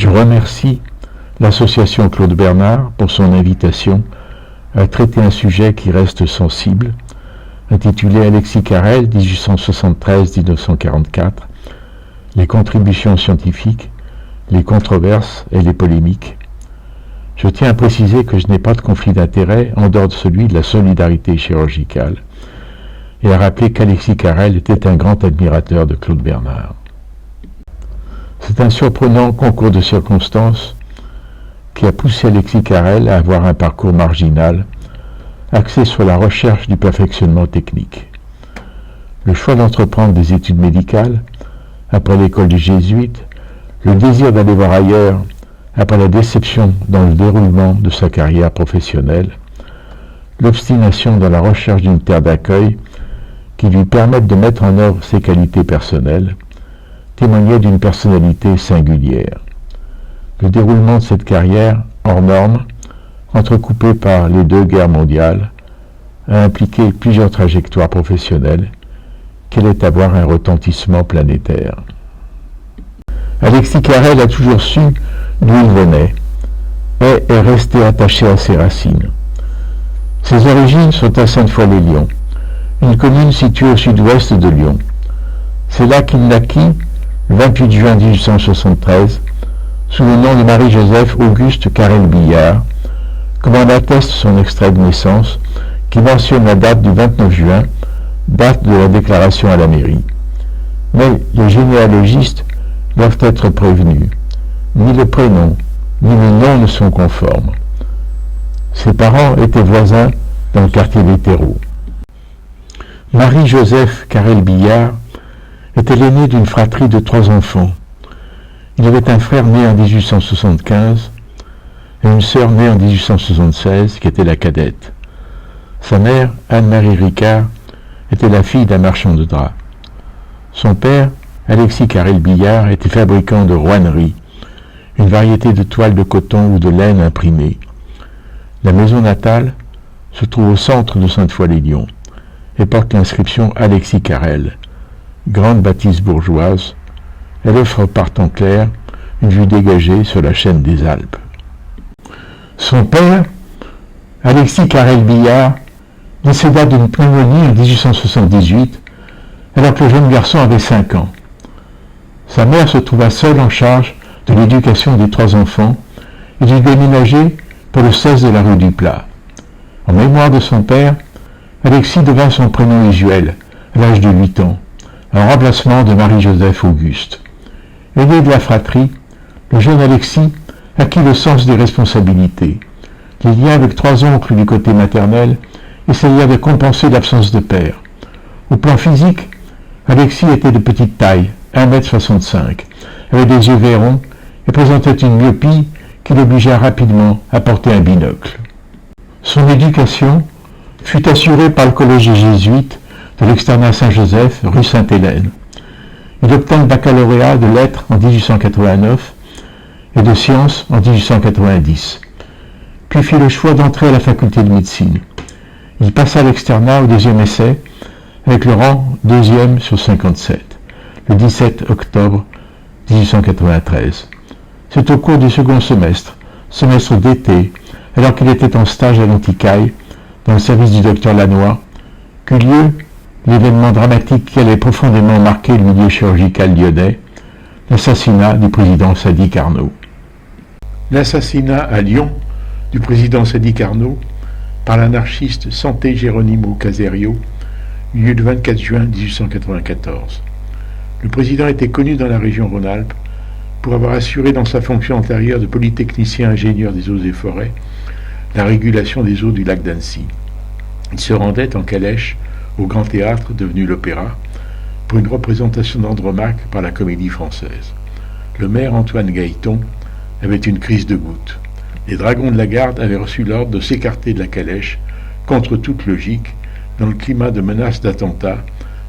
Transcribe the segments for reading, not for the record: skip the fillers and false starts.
Je remercie l'association Claude Bernard pour son invitation à traiter un sujet qui reste sensible, intitulé Alexis Carrel, 1873-1944, les contributions scientifiques, les controverses et les polémiques. Je tiens à préciser que je n'ai pas de conflit d'intérêt en dehors de celui de la solidarité chirurgicale et à rappeler qu'Alexis Carrel était un grand admirateur de Claude Bernard. C'est un surprenant concours de circonstances qui a poussé Alexis Carrel à avoir un parcours marginal axé sur la recherche du perfectionnement technique. Le choix d'entreprendre des études médicales après l'école des Jésuites, le désir d'aller voir ailleurs après la déception dans le déroulement de sa carrière professionnelle, l'obstination dans la recherche d'une terre d'accueil qui lui permette de mettre en œuvre ses qualités personnelles, témoignait d'une personnalité singulière. Le déroulement de cette carrière, hors norme, entrecoupée par les 2 guerres mondiales, a impliqué plusieurs trajectoires professionnelles qui allaient avoir un retentissement planétaire. Alexis Carrel a toujours su d'où il venait et est resté attaché à ses racines. Ses origines sont à Sainte-Foy-les-Lyons, une commune située au sud-ouest de Lyon. C'est là qu'il naquit, le 28 juin 1873, sous le nom de Marie-Joseph Auguste Carrel-Billard, comme en atteste son extrait de naissance, qui mentionne la date du 29 juin, date de la déclaration à la mairie. Mais les généalogistes doivent être prévenus. Ni le prénom, ni le nom ne sont conformes. Ses parents étaient voisins dans le quartier des Terreaux. Marie-Joseph Carrel-Billard était l'aîné d'une fratrie de 3 enfants. Il avait un frère né en 1875 et une sœur née en 1876 qui était la cadette. Sa mère, Anne-Marie Ricard, était la fille d'un marchand de draps. Son père, Alexis Carrel-Billard, était fabricant de roinerie, une variété de toiles de coton ou de laine imprimée. La maison natale se trouve au centre de Sainte-Foy-les-Lyons et porte l'inscription Alexis Carrel, grande bâtisse bourgeoise. Elle offre par temps clair une vue dégagée sur la chaîne des Alpes. Son père, Alexis Carrel-Billard, décéda d'une pneumonie en 1878, alors que le jeune garçon avait 5 ans. Sa mère se trouva seule en charge de l'éducation des 3 enfants et dut déménager pour le 16 de la rue du Plat. En mémoire de son père, Alexis devint son prénom usuel à l'âge de 8 ans, en remplacement de Marie-Joseph Auguste. Aîné de la fratrie, le jeune Alexis acquit le sens des responsabilités. Les liens avec 3 oncles du côté maternel essayèrent de compenser l'absence de père. Au plan physique, Alexis était de petite taille, 1,65 m, avait des yeux verrons et présentait une myopie qui l'obligea rapidement à porter un binocle. Son éducation fut assurée par le collège des Jésuites de l'externat Saint-Joseph, rue Sainte-Hélène. Il obtint le baccalauréat de lettres en 1889 et de sciences en 1890, puis fit le choix d'entrer à la faculté de médecine. Il passa l'externat au 2e essai avec le rang 2e sur 57, le 17 octobre 1893. C'est au cours du second semestre d'été, alors qu'il était en stage à l'Anticaille, dans le service du docteur Lannoy, qu'eut lieu l'événement dramatique qui allait profondément marquer le milieu chirurgical lyonnais, l'assassinat du président Sadi Carnot. L'assassinat à Lyon du président Sadi Carnot par l'anarchiste Santé Geronimo Caserio eut lieu le 24 juin 1894. Le président était connu dans la région Rhône-Alpes pour avoir assuré dans sa fonction antérieure de polytechnicien ingénieur des eaux et forêts la régulation des eaux du lac d'Annecy. Il se rendait en calèche au Grand Théâtre, devenu l'Opéra, pour une représentation d'Andromaque par la Comédie Française. Le maire Antoine Gailleton avait une crise de goutte. Les dragons de la garde avaient reçu l'ordre de s'écarter de la calèche, contre toute logique, dans le climat de menace d'attentat,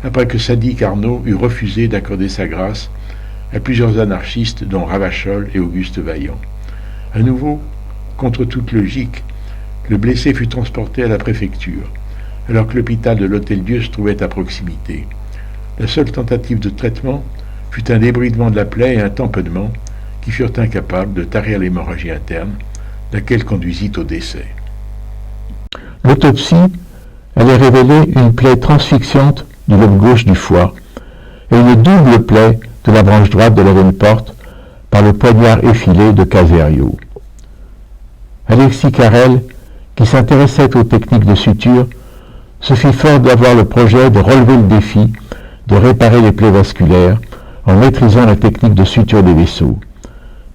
après que Sadi Carnot eut refusé d'accorder sa grâce à plusieurs anarchistes, dont Ravachol et Auguste Vaillant. À nouveau, contre toute logique, le blessé fut transporté à la préfecture, alors que l'hôpital de l'Hôtel-Dieu se trouvait à proximité. La seule tentative de traitement fut un débridement de la plaie et un tamponnement qui furent incapables de tarir l'hémorragie interne, laquelle conduisit au décès. L'autopsie allait révéler une plaie transfixiante du lobe gauche du foie et une double plaie de la branche droite de la veine porte par le poignard effilé de Caserio. Alexis Carrel, qui s'intéressait aux techniques de suture, se fit fort d'avoir le projet de relever le défi de réparer les plaies vasculaires en maîtrisant la technique de suture des vaisseaux,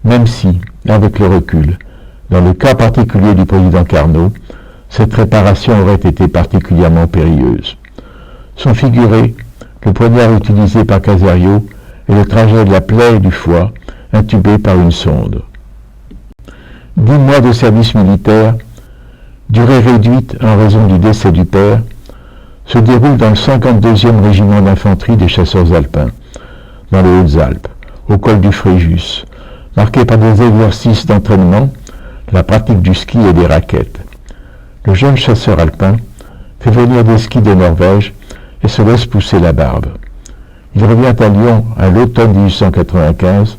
même si, avec le recul, dans le cas particulier du président Carnot, cette réparation aurait été particulièrement périlleuse. Sont figurés le poignard utilisé par Caserio et le trajet de la plaie du foie intubé par une sonde. 10 mois de service militaire, durée réduite en raison du décès du père, se déroule dans le 52e régiment d'infanterie des chasseurs alpins, dans les Hautes-Alpes, au col du Fréjus, marqué par des exercices d'entraînement, la pratique du ski et des raquettes. Le jeune chasseur alpin fait venir des skis de Norvège et se laisse pousser la barbe. Il revient à Lyon à l'automne 1895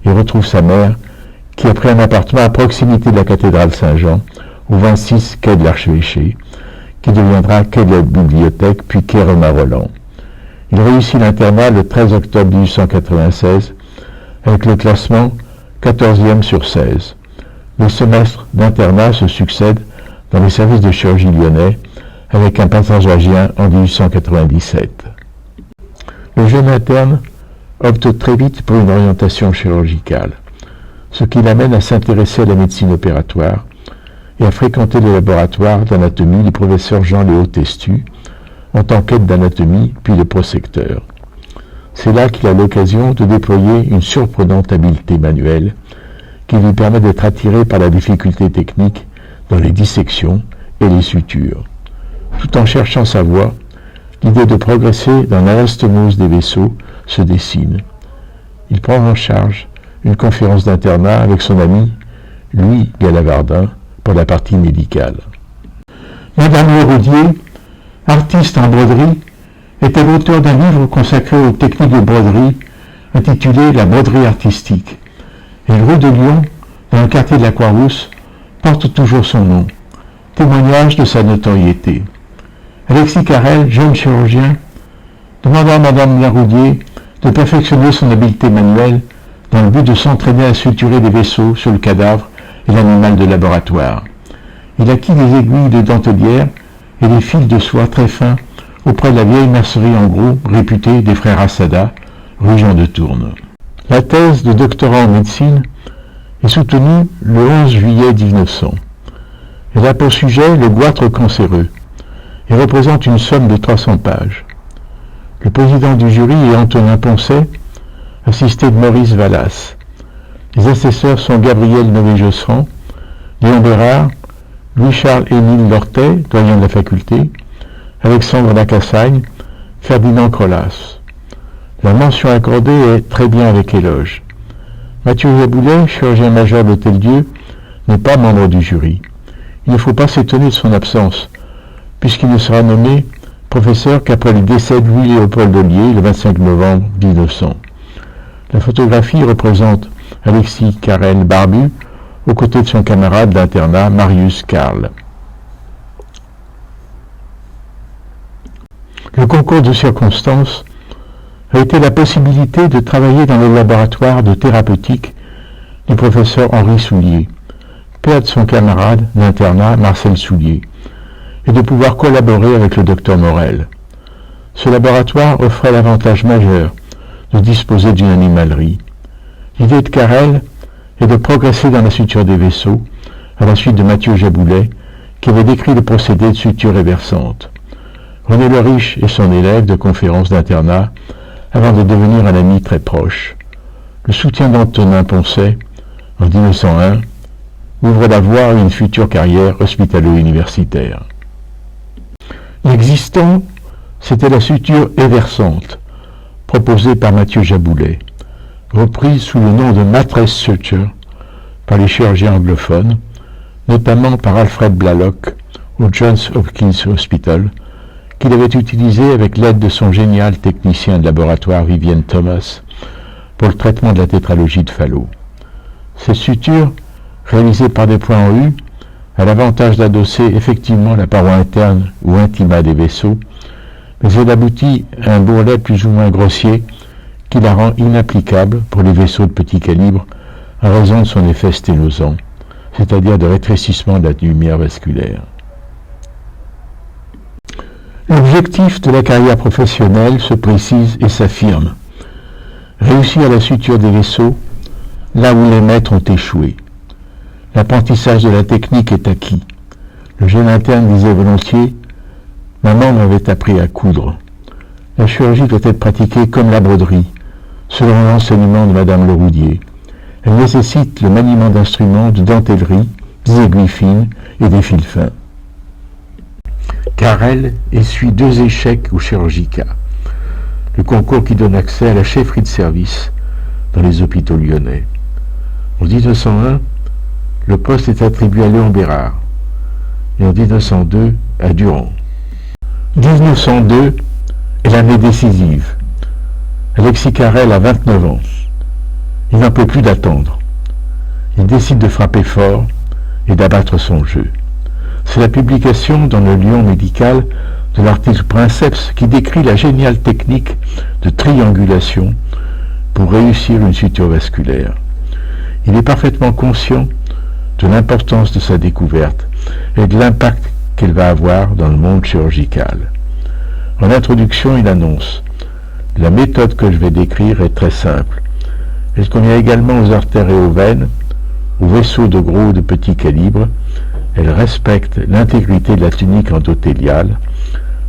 et retrouve sa mère, qui a pris un appartement à proximité de la cathédrale Saint-Jean, au 26 quai de l'Archevêché, qui deviendra quai de la bibliothèque, puis quai Romain-Roland. Il réussit l'internat le 13 octobre 1896, avec le classement 14e sur 16. Les semestres d'internat se succèdent dans les services de chirurgie lyonnais, avec un passage agien en 1897. Le jeune interne opte très vite pour une orientation chirurgicale, ce qui l'amène à s'intéresser à la médecine opératoire et à fréquenter les laboratoires d'anatomie du professeur Jean-Léo Testu, en tant qu'aide d'anatomie puis de prosecteur. C'est là qu'il a l'occasion de déployer une surprenante habileté manuelle qui lui permet d'être attiré par la difficulté technique dans les dissections et les sutures. Tout en cherchant sa voie, l'idée de progresser dans l'anastomose des vaisseaux se dessine. Il prend en charge une conférence d'internat avec son ami Louis Galavardin pour la partie médicale. Madame Leroudier, artiste en broderie, était l'auteur d'un livre consacré aux techniques de broderie intitulé La broderie artistique. Et rue de Lyon, dans le quartier de la Croix-Rousse, porte toujours son nom, témoignage de sa notoriété. Alexis Carrel, jeune chirurgien, demanda à Madame Leroudier de perfectionner son habileté manuelle dans le but de s'entraîner à suturer des vaisseaux sur le cadavre et l'animal de laboratoire. Il acquit des aiguilles de dentelière et des fils de soie très fins auprès de la vieille mercerie en gros réputée des frères Assada, rue Jean de Tourne. La thèse de doctorat en médecine est soutenue le 11 juillet 1900. Elle a pour sujet le goitre cancéreux et représente une somme de 300 pages. Le président du jury est Antonin Poncet, assisté de Maurice Vallas. Les assesseurs sont Gabriel Nové-Josserand, Léon Bérard, Louis-Charles-Émile Lortet, doyen de la faculté, Alexandre Lacassagne, Ferdinand Crolas. La mention accordée est très bien avec éloge. Mathieu Jaboulet, chirurgien-major de l'Hôtel-Dieu, n'est pas membre du jury. Il ne faut pas s'étonner de son absence, puisqu'il ne sera nommé professeur qu'après le décès de Louis-Léopold Ollier, le 25 novembre 1900. La photographie représente Alexis Carrel barbu, aux côtés de son camarade d'internat Marius Karl. Le concours de circonstances a été la possibilité de travailler dans le laboratoire de thérapeutique du professeur Henri Soulier, père de son camarade d'internat Marcel Soulier, et de pouvoir collaborer avec le docteur Morel. Ce laboratoire offrait l'avantage majeur de disposer d'une animalerie. L'idée de Carrel est de progresser dans la suture des vaisseaux, à la suite de Mathieu Jaboulet, qui avait décrit le procédé de suture réversante. René Le Riche est son élève de conférence d'internat, avant de devenir un ami très proche. Le soutien d'Antonin Poncet, en 1901, ouvre la voie à une future carrière hospitalo-universitaire. L'existant, c'était la suture éversante, proposée par Mathieu Jaboulet, reprise sous le nom de Mattress Suture par les chirurgiens anglophones, notamment par Alfred Blalock au Johns Hopkins Hospital, qu'il avait utilisé avec l'aide de son génial technicien de laboratoire Vivienne Thomas pour le traitement de la tétralogie de Fallot. Cette suture, réalisée par des points en U, a l'avantage d'adosser effectivement la paroi interne ou intima des vaisseaux, mais elle aboutit à un bourrelet plus ou moins grossier qui la rend inapplicable pour les vaisseaux de petit calibre à raison de son effet sténosant, c'est-à-dire de rétrécissement de la lumière vasculaire. L'objectif de la carrière professionnelle se précise et s'affirme. Réussir à la suture des vaisseaux là où les maîtres ont échoué. L'apprentissage de la technique est acquis. Le jeune interne disait volontiers « Maman m'avait appris à coudre ». La chirurgie doit être pratiquée comme la broderie, selon l'enseignement de Madame Leroudier. Elle nécessite le maniement d'instruments, de dentellerie, des aiguilles fines et des fils fins. Carrel essuie 2 échecs au chirurgicat, le concours qui donne accès à la chefferie de service dans les hôpitaux lyonnais. En 1901, le poste est attribué à Léon Bérard et en 1902 à Durand. 1902 est l'année décisive. Alexis Carrel a 29 ans. Il n'en peut plus d'attendre. Il décide de frapper fort et d'abattre son jeu. C'est la publication dans le Lion médical de l'article Princeps qui décrit la géniale technique de triangulation pour réussir une suture vasculaire. Il est parfaitement conscient de l'importance de sa découverte et de l'impact qu'elle va avoir dans le monde chirurgical. En introduction, il annonce « La méthode que je vais décrire est très simple. Elle convient également aux artères et aux veines, aux vaisseaux de gros ou de petit calibre. Elle respecte l'intégrité de la tunique endothéliale.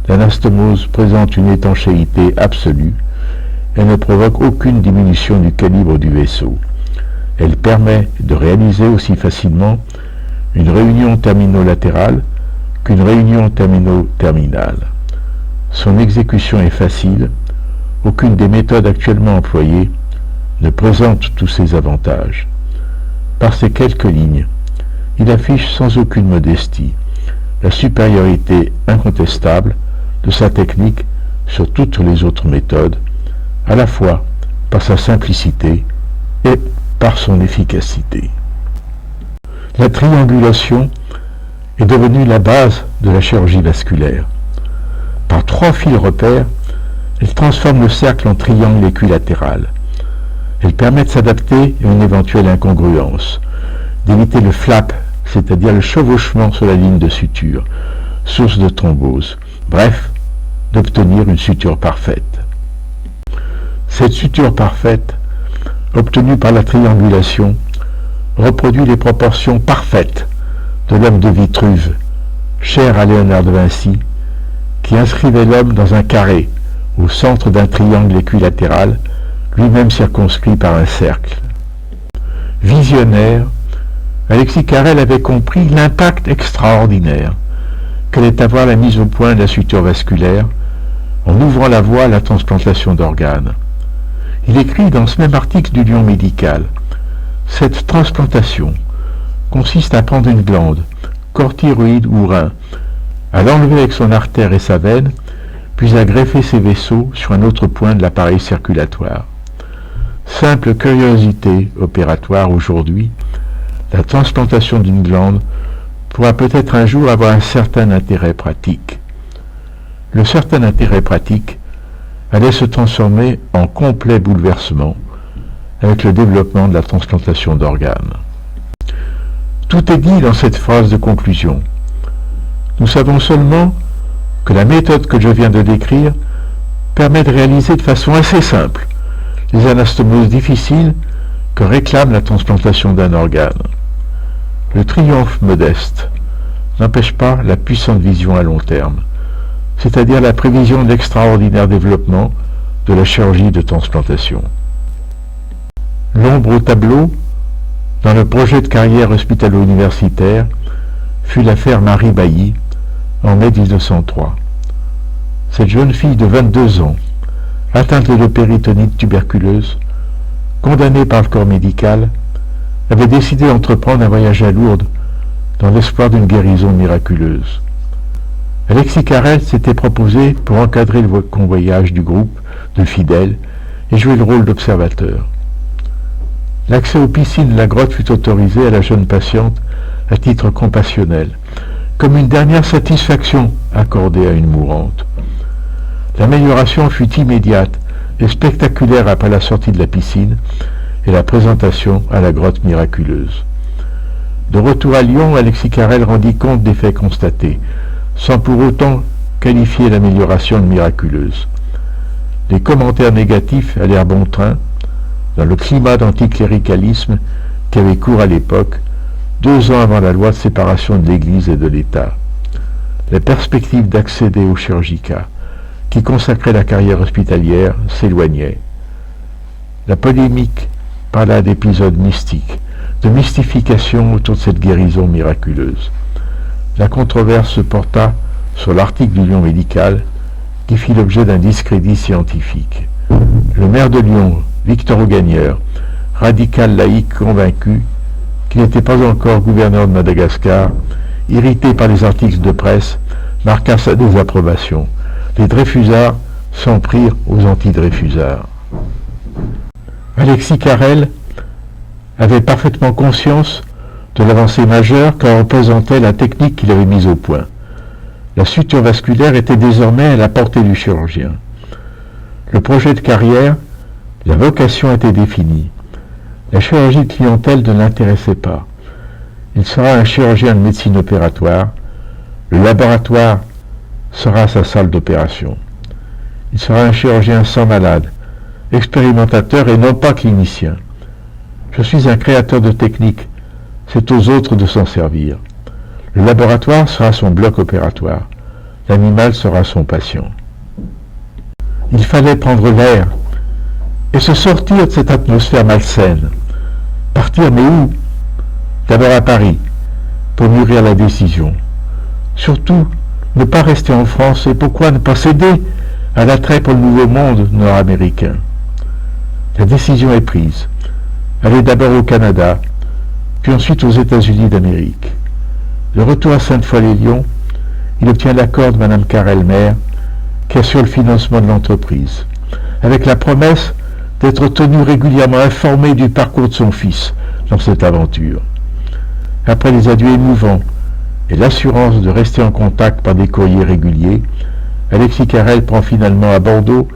L'anastomose présente une étanchéité absolue. Elle ne provoque aucune diminution du calibre du vaisseau. Elle permet de réaliser aussi facilement une réunion termino-latérale qu'une réunion termino-terminale. Son exécution est facile. Aucune des méthodes actuellement employées ne présente tous ces avantages. Par ces quelques lignes, il affiche sans aucune modestie la supériorité incontestable de sa technique sur toutes les autres méthodes, à la fois par sa simplicité et par son efficacité. La triangulation est devenue la base de la chirurgie vasculaire. Par 3 fils repères, elle transforme le cercle en triangle équilatéral. Elle permet de s'adapter à une éventuelle incongruence, d'éviter le flap, c'est-à-dire le chevauchement sur la ligne de suture, source de thrombose, bref, d'obtenir une suture parfaite. Cette suture parfaite, obtenue par la triangulation, reproduit les proportions parfaites de l'homme de Vitruve, cher à Léonard de Vinci, qui inscrivait l'homme dans un carré, au centre d'un triangle équilatéral, lui-même circonscrit par un cercle. Visionnaire, Alexis Carrel avait compris l'impact extraordinaire qu'allait avoir la mise au point de la suture vasculaire en ouvrant la voie à la transplantation d'organes. Il écrit dans ce même article du Lion médical « Cette transplantation consiste à prendre une glande, corps thyroïde ou rein, à l'enlever avec son artère et sa veine, puis à greffer ses vaisseaux sur un autre point de l'appareil circulatoire. Simple curiosité opératoire aujourd'hui, la transplantation d'une glande pourra peut-être un jour avoir un certain intérêt pratique. Le certain intérêt pratique allait se transformer en complet bouleversement avec le développement de la transplantation d'organes. Tout est dit dans cette phrase de conclusion. Nous savons seulement que la méthode que je viens de décrire permet de réaliser de façon assez simple les anastomoses difficiles que réclame la transplantation d'un organe. Le triomphe modeste n'empêche pas la puissante vision à long terme, c'est-à-dire la prévision de l'extraordinaire développement de la chirurgie de transplantation. L'ombre au tableau, dans le projet de carrière hospitalo-universitaire, fut l'affaire Marie Bailly, en mai 1903. Cette jeune fille de 22 ans, atteinte de péritonite tuberculeuse, condamnée par le corps médical, avait décidé d'entreprendre un voyage à Lourdes dans l'espoir d'une guérison miraculeuse. Alexis Carrel s'était proposé pour encadrer le convoyage du groupe de fidèles et jouer le rôle d'observateur. L'accès aux piscines de la grotte fut autorisé à la jeune patiente à titre compassionnel, comme une dernière satisfaction accordée à une mourante. L'amélioration fut immédiate et spectaculaire après la sortie de la piscine et la présentation à la grotte miraculeuse. De retour à Lyon, Alexis Carrel rendit compte des faits constatés, sans pour autant qualifier l'amélioration de miraculeuse. Les commentaires négatifs allèrent bon train dans le climat d'anticléricalisme qui avait cours à l'époque, 2 ans avant la loi de séparation de l'Église et de l'État. Les perspectives d'accéder au chirurgicat, qui consacrait la carrière hospitalière, s'éloignaient. La polémique parla d'épisodes mystiques, de mystification autour de cette guérison miraculeuse. La controverse se porta sur l'article du Lyon médical qui fit l'objet d'un discrédit scientifique. Le maire de Lyon, Victor Augagneur, radical laïque convaincu qui n'était pas encore gouverneur de Madagascar, irrité par les articles de presse, marqua sa désapprobation. Les Dreyfusards s'en prirent aux anti-Dreyfusards. Alexis Carrel avait parfaitement conscience de l'avancée majeure que représentait la technique qu'il avait mise au point. La suture vasculaire était désormais à la portée du chirurgien. Le projet de carrière, la vocation était définie. La chirurgie de clientèle ne l'intéressait pas. Il sera un chirurgien de médecine opératoire. Le laboratoire sera sa salle d'opération. Il sera un chirurgien sans malade, expérimentateur et non pas clinicien. Je suis un créateur de technique. C'est aux autres de s'en servir. Le laboratoire sera son bloc opératoire. L'animal sera son patient. Il fallait prendre l'air et se sortir de cette atmosphère malsaine. Partir, mais où? D'abord à Paris, pour mûrir la décision. Surtout, ne pas rester en France, et pourquoi ne pas céder à l'attrait pour le nouveau monde nord-américain? La décision est prise. Aller d'abord au Canada, puis ensuite aux États-Unis d'Amérique. De retour à Sainte-Foy-les-Lyons, il obtient l'accord de Mme Carrel-Maire, qui assure le financement de l'entreprise, avec la promesse d'être tenu régulièrement informé du parcours de son fils dans cette aventure. Après les adieux émouvants et l'assurance de rester en contact par des courriers réguliers, Alexis Carrel prend finalement à Bordeaux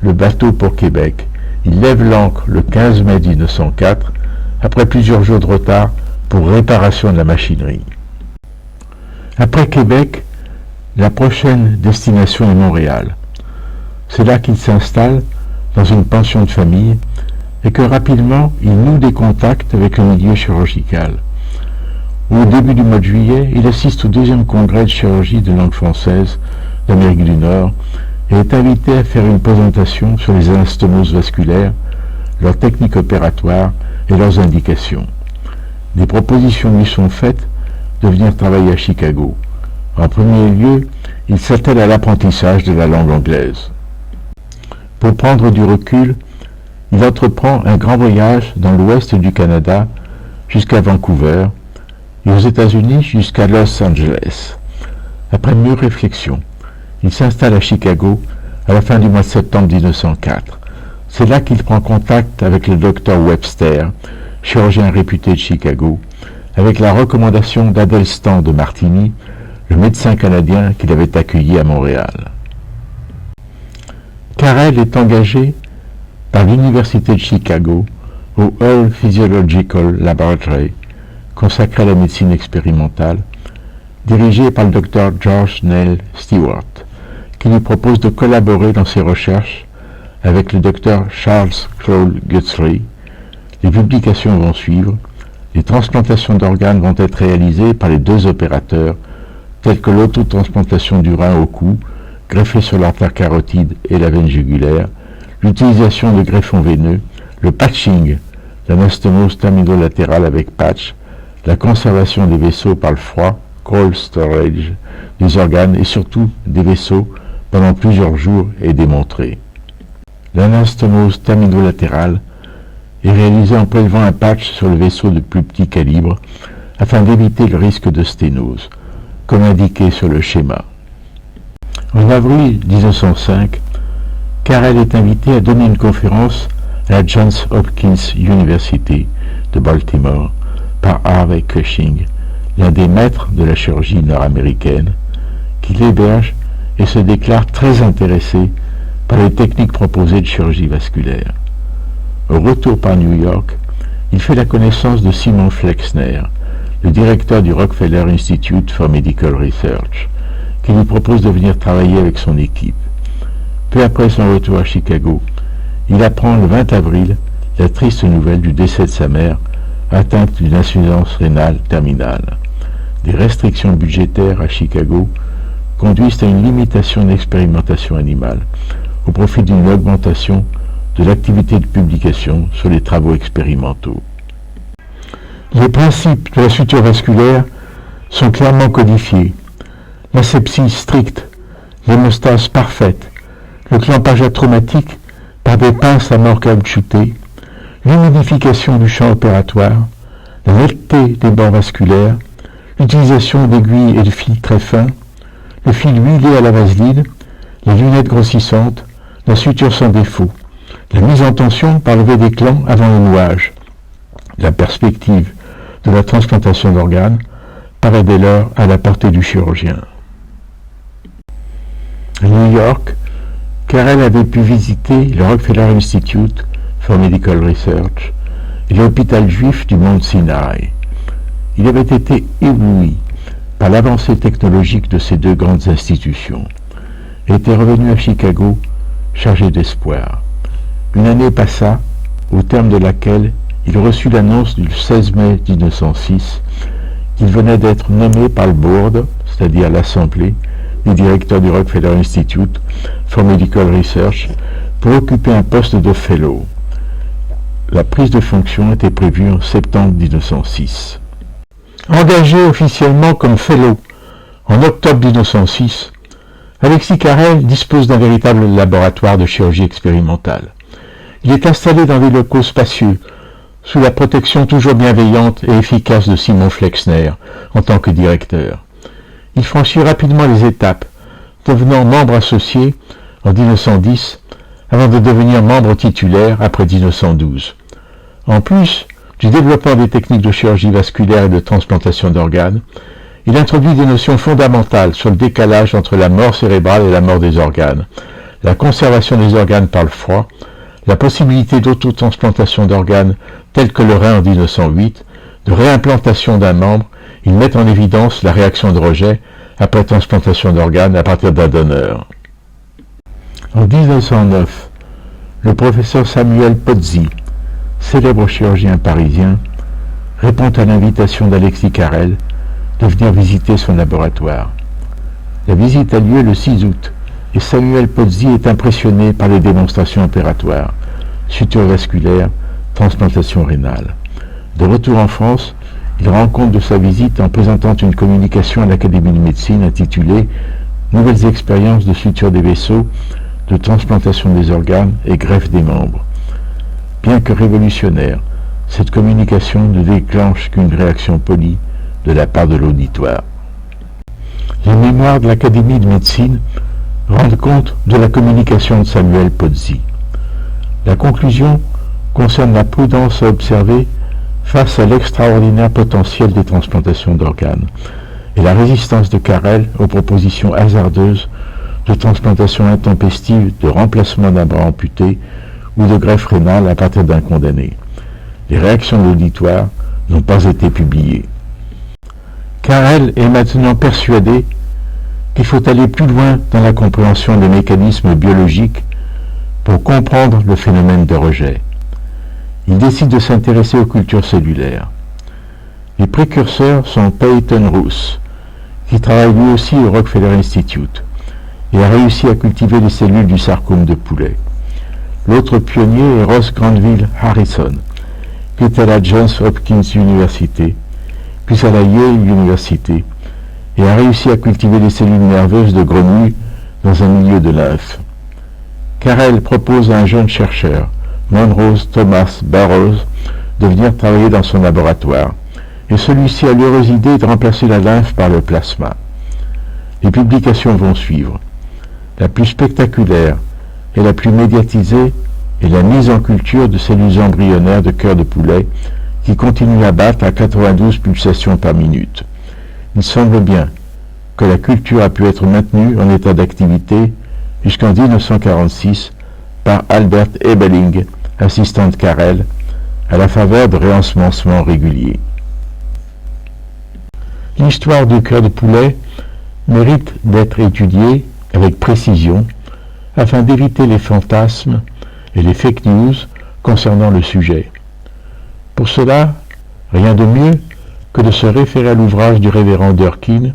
le bateau pour Québec. Il lève l'ancre le 15 mai 1904, après plusieurs jours de retard pour réparation de la machinerie. Après Québec, la prochaine destination est Montréal. C'est là qu'il s'installe dans une pension de famille et que rapidement il noue des contacts avec le milieu chirurgical. Au début du mois de juillet, il assiste au 2e congrès de chirurgie de langue française d'Amérique du Nord et est invité à faire une présentation sur les anastomoses vasculaires, leurs techniques opératoires et leurs indications. Des propositions lui sont faites de venir travailler à Chicago. En premier lieu, il s'attelle à l'apprentissage de la langue anglaise. Pour prendre du recul, il entreprend un grand voyage dans l'ouest du Canada jusqu'à Vancouver et aux États-Unis jusqu'à Los Angeles. Après mûre réflexion, il s'installe à Chicago à la fin du mois de septembre 1904. C'est là qu'il prend contact avec le docteur Webster, chirurgien réputé de Chicago, avec la recommandation d'Adelstan de Martigny, le médecin canadien qui l'avait accueilli à Montréal. Carrel est engagé par l'Université de Chicago au Hull Physiological Laboratory, consacré à la médecine expérimentale, dirigé par le Dr George Neil Stewart, qui lui propose de collaborer dans ses recherches avec le Dr Charles Claude Guthrie. Les publications vont suivre, les transplantations d'organes vont être réalisées par les 2 opérateurs, telles que l'autotransplantation du rein au cou, greffé sur l'artère carotide et la veine jugulaire, l'utilisation de greffons veineux, le patching, l'anastomose terminolatérale avec patch, la conservation des vaisseaux par le froid, cold storage, des organes et surtout des vaisseaux pendant plusieurs jours est démontré. L'anastomose terminolatérale est réalisée en prélevant un patch sur le vaisseau de plus petit calibre afin d'éviter le risque de sténose, comme indiqué sur le schéma. En avril 1905, Carrel est invité à donner une conférence à la Johns Hopkins University de Baltimore par Harvey Cushing, l'un des maîtres de la chirurgie nord-américaine, qui l'héberge et se déclare très intéressé par les techniques proposées de chirurgie vasculaire. Au retour par New York, il fait la connaissance de Simon Flexner, le directeur du Rockefeller Institute for Medical Research, qui lui propose de venir travailler avec son équipe. Peu après son retour à Chicago, il apprend le 20 avril la triste nouvelle du décès de sa mère, atteinte d'une insuffisance rénale terminale. Des restrictions budgétaires à Chicago conduisent à une limitation d'expérimentation animale, au profit d'une augmentation de l'activité de publication sur les travaux expérimentaux. Les principes de la suture vasculaire sont clairement codifiés. L'asepsie stricte, l'hémostase parfaite, le clampage atraumatique par des pinces à mort caoutchoutées, l'humidification du champ opératoire, la netteté des bords vasculaires, l'utilisation d'aiguilles et de fils très fins, le fil huilé à la vaseline, les lunettes grossissantes, la suture sans défaut, la mise en tension par levée des clans avant le nouage. La perspective de la transplantation d'organes paraît dès lors à la portée du chirurgien. À New York, Carrel avait pu visiter le Rockefeller Institute for Medical Research et l'hôpital juif du Mont Sinai. Il avait été ébloui par l'avancée technologique de ces deux grandes institutions et était revenu à Chicago chargé d'espoir. Une année passa, au terme de laquelle il reçut l'annonce du 16 mai 1906 qu'il venait d'être nommé par le board, c'est-à-dire l'assemblée, des directeurs du Rockefeller Institute for Medical Research, pour occuper un poste de fellow. La prise de fonction était prévue en septembre 1906. Engagé officiellement comme fellow en octobre 1906, Alexis Carrel dispose d'un véritable laboratoire de chirurgie expérimentale. Il est installé dans des locaux spacieux, sous la protection toujours bienveillante et efficace de Simon Flexner en tant que directeur. Il franchit rapidement les étapes, devenant membre associé en 1910, avant de devenir membre titulaire après 1912. En plus du développement des techniques de chirurgie vasculaire et de transplantation d'organes, il introduit des notions fondamentales sur le décalage entre la mort cérébrale et la mort des organes, la conservation des organes par le froid, la possibilité d'autotransplantation d'organes tels que le rein en 1908, de réimplantation d'un membre. Il met en évidence la réaction de rejet après transplantation d'organes à partir d'un donneur. En 1909, le professeur Samuel Pozzi, célèbre chirurgien parisien, répond à l'invitation d'Alexis Carrel de venir visiter son laboratoire. La visite a lieu le 6 août et Samuel Pozzi est impressionné par les démonstrations opératoires, suture vasculaire, transplantation rénale. De retour en France, il rend compte de sa visite en présentant une communication à l'Académie de médecine intitulée « Nouvelles expériences de suture des vaisseaux, de transplantation des organes et greffe des membres ». Bien que révolutionnaire, cette communication ne déclenche qu'une réaction polie de la part de l'auditoire. Les mémoires de l'Académie de médecine rendent compte de la communication de Samuel Pozzi. La conclusion concerne la prudence à observer face à l'extraordinaire potentiel des transplantations d'organes et la résistance de Carrel aux propositions hasardeuses de transplantation intempestive, de remplacement d'un bras amputé ou de greffe rénale à partir d'un condamné. Les réactions de l'auditoire n'ont pas été publiées. Carrel est maintenant persuadé qu'il faut aller plus loin dans la compréhension des mécanismes biologiques pour comprendre le phénomène de rejet. Il décide de s'intéresser aux cultures cellulaires. Les précurseurs sont Peyton Roos, qui travaille lui aussi au Rockefeller Institute et a réussi à cultiver les cellules du sarcome de poulet. L'autre pionnier est Ross Granville Harrison, qui est à la Johns Hopkins University, puis à la Yale University, et a réussi à cultiver les cellules nerveuses de grenouilles dans un milieu de lymphe. Carrel propose à un jeune chercheur, Monrose Thomas Barrows, de venir travailler dans son laboratoire, et celui-ci a l'heureuse idée de remplacer la lymphe par le plasma. Les publications vont suivre. La plus spectaculaire et la plus médiatisée et la mise en culture de cellules embryonnaires de cœur de poulet qui continuent à battre à 92 pulsations par minute. Il semble bien que la culture a pu être maintenue en état d'activité jusqu'en 1946 par Albert Ebeling, assistant de Carrel, à la faveur de réensemencements réguliers. L'histoire du cœur de poulet mérite d'être étudiée avec précision afin d'éviter les fantasmes et les fake news concernant le sujet. Pour cela, rien de mieux que de se référer à l'ouvrage du révérend Durkin,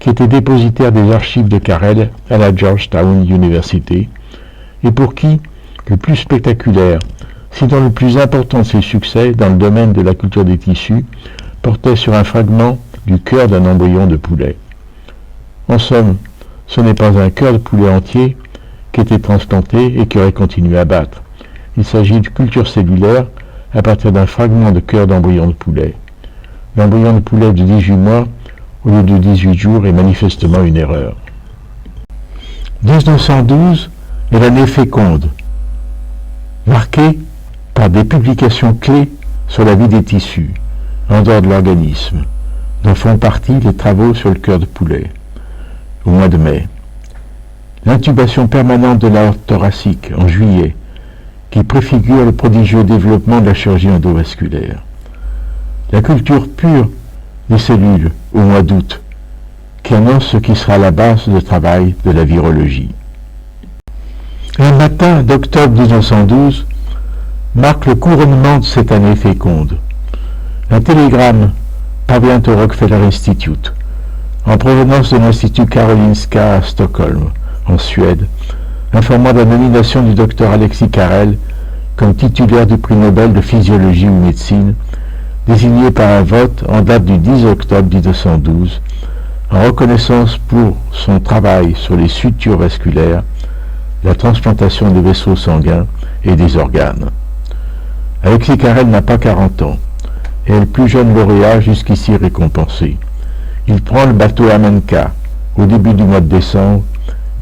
qui était dépositaire des archives de Carrel à la Georgetown University, et pour qui le plus spectaculaire, sinon le plus important de ses succès dans le domaine de la culture des tissus, portait sur un fragment du cœur d'un embryon de poulet. En somme, ce n'est pas un cœur de poulet entier qui était transplanté et qui aurait continué à battre. Il s'agit de culture cellulaire à partir d'un fragment de cœur d'embryon de poulet. L'embryon de poulet de 18 mois au lieu de 18 jours est manifestement une erreur. 1912 est l'année féconde, marquée par des publications clés sur la vie des tissus, en dehors de l'organisme, dont font partie les travaux sur le cœur de poulet. Au mois de mai, l'intubation permanente de l'aorte thoracique en juillet, qui préfigure le prodigieux développement de la chirurgie endovasculaire. La culture pure des cellules au mois d'août, qui annonce ce qui sera la base de travail de la virologie. Un matin d'octobre 1912 marque le couronnement de cette année féconde. Un télégramme parvient au Rockefeller Institute, en provenance de l'Institut Karolinska à Stockholm, en Suède, informant de la nomination du docteur Alexis Carrel comme titulaire du prix Nobel de physiologie ou médecine, désigné par un vote en date du 10 octobre 1912, en reconnaissance pour son travail sur les sutures vasculaires, la transplantation des vaisseaux sanguins et des organes. Alexis Carrel n'a pas 40 ans, et est le plus jeune lauréat jusqu'ici récompensé. Il prend le bateau Amenka au début du mois de décembre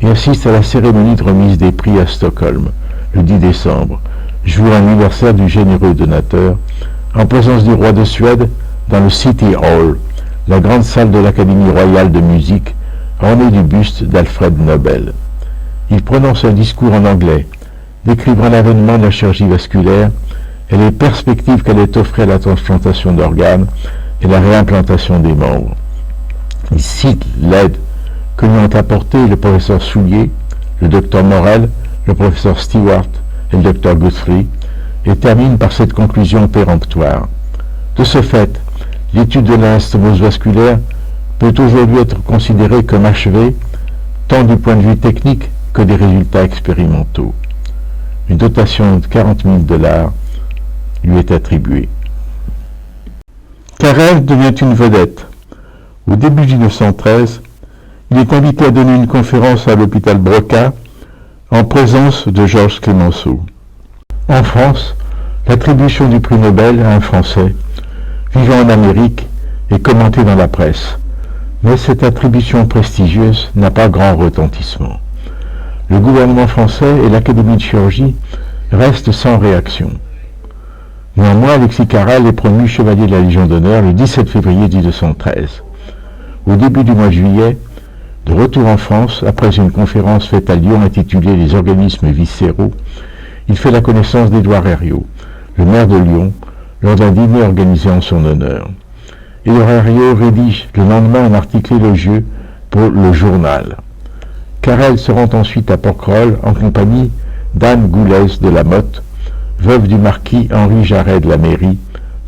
et assiste à la cérémonie de remise des prix à Stockholm, le 10 décembre, jour anniversaire du généreux donateur, en présence du roi de Suède dans le City Hall, la grande salle de l'Académie royale de musique, ornée du buste d'Alfred Nobel. Il prononce un discours en anglais, décrivant l'avènement de la chirurgie vasculaire et les perspectives qu'elle est offrée à la transplantation d'organes et la réimplantation des membres. Il cite l'aide que lui ont apporté le professeur Soulier, le docteur Morel, le professeur Stewart et le docteur Guthrie, et termine par cette conclusion péremptoire. De ce fait, l'étude de l'anastomose vasculaire peut aujourd'hui être considérée comme achevée, tant du point de vue technique que des résultats expérimentaux. Une dotation de $40 000 lui est attribuée. Carrel devient une vedette. Au début 1913, il est invité à donner une conférence à l'hôpital Broca en présence de Georges Clemenceau. En France, l'attribution du prix Nobel à un Français vivant en Amérique est commentée dans la presse, mais cette attribution prestigieuse n'a pas grand retentissement. Le gouvernement français et l'Académie de chirurgie restent sans réaction. Néanmoins, Alexis Carrel est promu chevalier de la Légion d'honneur le 17 février 1913. Au début du mois de juillet, de retour en France, après une conférence faite à Lyon intitulée « Les organismes viscéraux », il fait la connaissance d'Édouard Herriot, le maire de Lyon, lors d'un dîner organisé en son honneur. Édouard Herriot rédige le lendemain un article élogieux pour le journal. Carrel se rend ensuite à Porquerolles en compagnie d'Anne Goulez de la Motte, veuve du marquis Henri Jarret de la Mairie,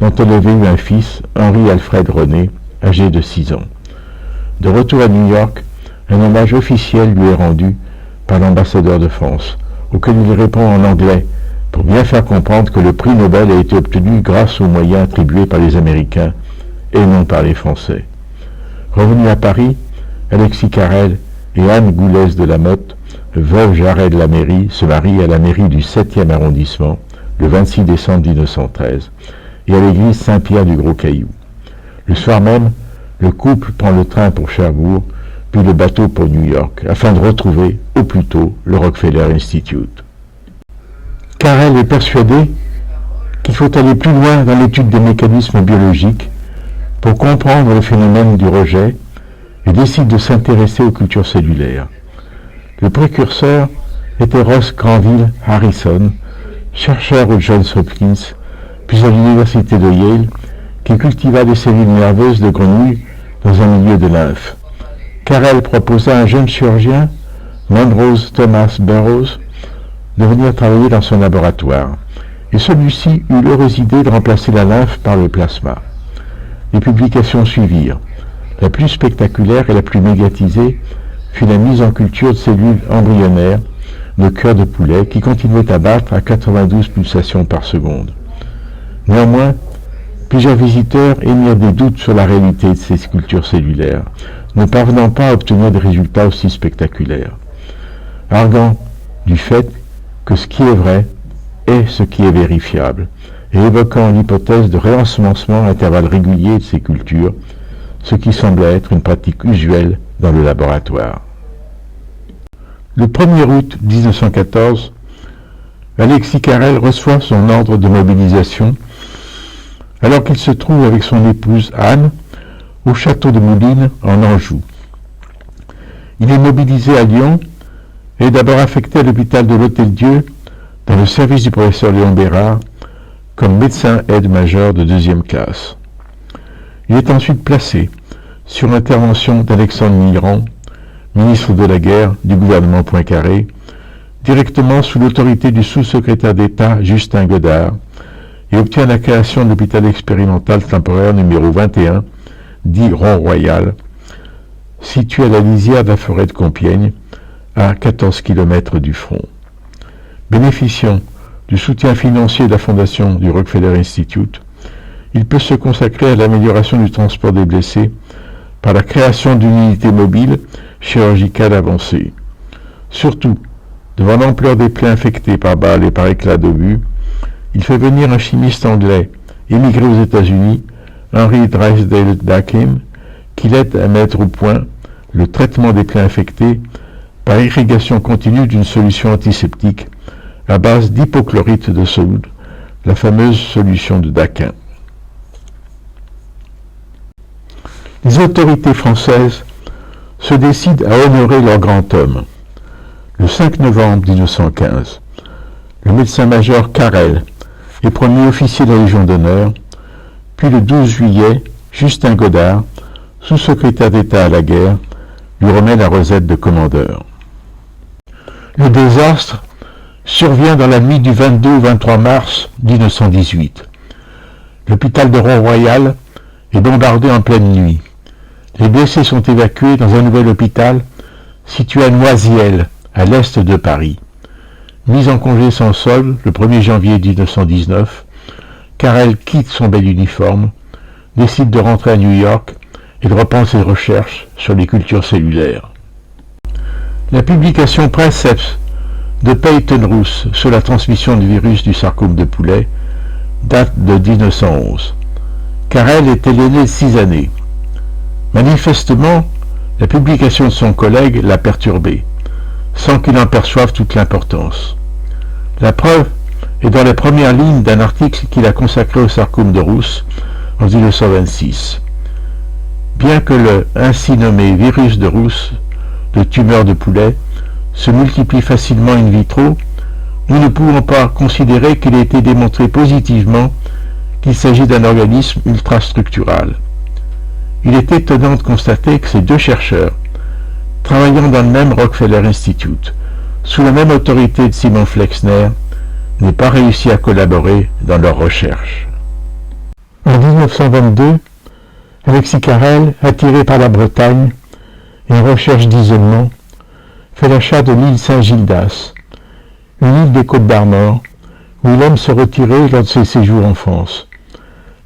dont elle avait eu un fils, Henri-Alfred René, âgé de 6 ans. De retour à New York, un hommage officiel lui est rendu par l'ambassadeur de France, auquel il répond en anglais pour bien faire comprendre que le prix Nobel a été obtenu grâce aux moyens attribués par les Américains et non par les Français. Revenu à Paris, Alexis Carrel et Anne Goulez de la Motte, veuve Jarret de la Mairie, se marient à la mairie du 7e arrondissement le 26 décembre 1913 et à l'église Saint-Pierre du Gros-Caillou. Le soir même, le couple prend le train pour Cherbourg, puis le bateau pour New York, afin de retrouver, au plus tôt, le Rockefeller Institute. Carrel est persuadé qu'il faut aller plus loin dans l'étude des mécanismes biologiques pour comprendre le phénomène du rejet et décide de s'intéresser aux cultures cellulaires. Le précurseur était Ross Granville Harrison, chercheur au Johns Hopkins, puis à l'université de Yale, qui cultiva des cellules nerveuses de grenouilles dans un milieu de lymphe. Carrel proposa à un jeune chirurgien, Monrose Thomas Burroughs, de venir travailler dans son laboratoire, et celui-ci eut l'heureuse idée de remplacer la lymphe par le plasma. Les publications suivirent. La plus spectaculaire et la plus médiatisée fut la mise en culture de cellules embryonnaires de cœur de poulet qui continuaient à battre à 92 pulsations par seconde. Néanmoins, plusieurs visiteurs émirent des doutes sur la réalité de ces cultures cellulaires, ne parvenant pas à obtenir des résultats aussi spectaculaires, arguant du fait que ce qui est vrai est ce qui est vérifiable, et évoquant l'hypothèse de réensemencement à intervalles réguliers de ces cultures, ce qui semblait être une pratique usuelle dans le laboratoire. Le 1er août 1914, Alexis Carrel reçoit son ordre de mobilisation alors qu'il se trouve avec son épouse Anne au château de Moulines en Anjou. Il est mobilisé à Lyon et est d'abord affecté à l'hôpital de l'Hôtel-Dieu dans le service du professeur Léon Bérard comme médecin aide-major de 2e classe. Il est ensuite placé sur intervention d'Alexandre Millerand, ministre de la Guerre du gouvernement Poincaré, directement sous l'autorité du sous-secrétaire d'État Justin Godard, et obtient la création de l'hôpital expérimental temporaire numéro 21, dit Rond-Royal, situé à la lisière de la forêt de Compiègne, à 14 km du front. Bénéficiant du soutien financier de la fondation du Rockefeller Institute, il peut se consacrer à l'amélioration du transport des blessés par la création d'une unité mobile chirurgicale avancée. Surtout, devant l'ampleur des plaies infectées par balles et par éclats d'obus, il fait venir un chimiste anglais émigré aux États-Unis, Henry Drysdale Dakim, qui l'aide à mettre au point le traitement des plaies infectées par irrigation continue d'une solution antiseptique à base d'hypochlorite de soude, la fameuse solution de Daquin. Les autorités françaises se décident à honorer leur grand homme. Le 5 novembre 1915, le médecin-major Carrel est promu officier de la Légion d'honneur, puis le 12 juillet, Justin Godard, sous-secrétaire d'État à la guerre, lui remet la rosette de commandeur. Le désastre survient dans la nuit du 22 au 23 mars 1918. L'hôpital de Rond-Royal est bombardé en pleine nuit. Les blessés sont évacués dans un nouvel hôpital situé à Noisiel, à l'est de Paris. Mis en congé sans solde le 1er janvier 1919, Carrel quitte son bel uniforme, décide de rentrer à New York et de reprendre ses recherches sur les cultures cellulaires. La publication Princeps de Peyton Roos sur la transmission du virus du sarcome de poulet date de 1911. Carrel était l'aîné de 6 années. Manifestement, la publication de son collègue l'a perturbé, sans qu'il en perçoive toute l'importance. La preuve est dans les premières lignes d'un article qu'il a consacré au sarcome de Roos en 1926. Bien que le ainsi nommé virus de Roos, de tumeur de poulet, se multiplie facilement in vitro, nous ne pouvons pas considérer qu'il ait été démontré positivement qu'il s'agit d'un organisme ultrastructural. Il est étonnant de constater que ces deux chercheurs, travaillant dans le même Rockefeller Institute, sous la même autorité de Simon Flexner, n'aient pas réussi à collaborer dans leurs recherches. En 1922, Alexis Carrel, attiré par la Bretagne et en recherche d'isolement, fait l'achat de l'île Saint-Gildas, une île des Côtes-d'Armor, où il aime se retirer lors de ses séjours en France.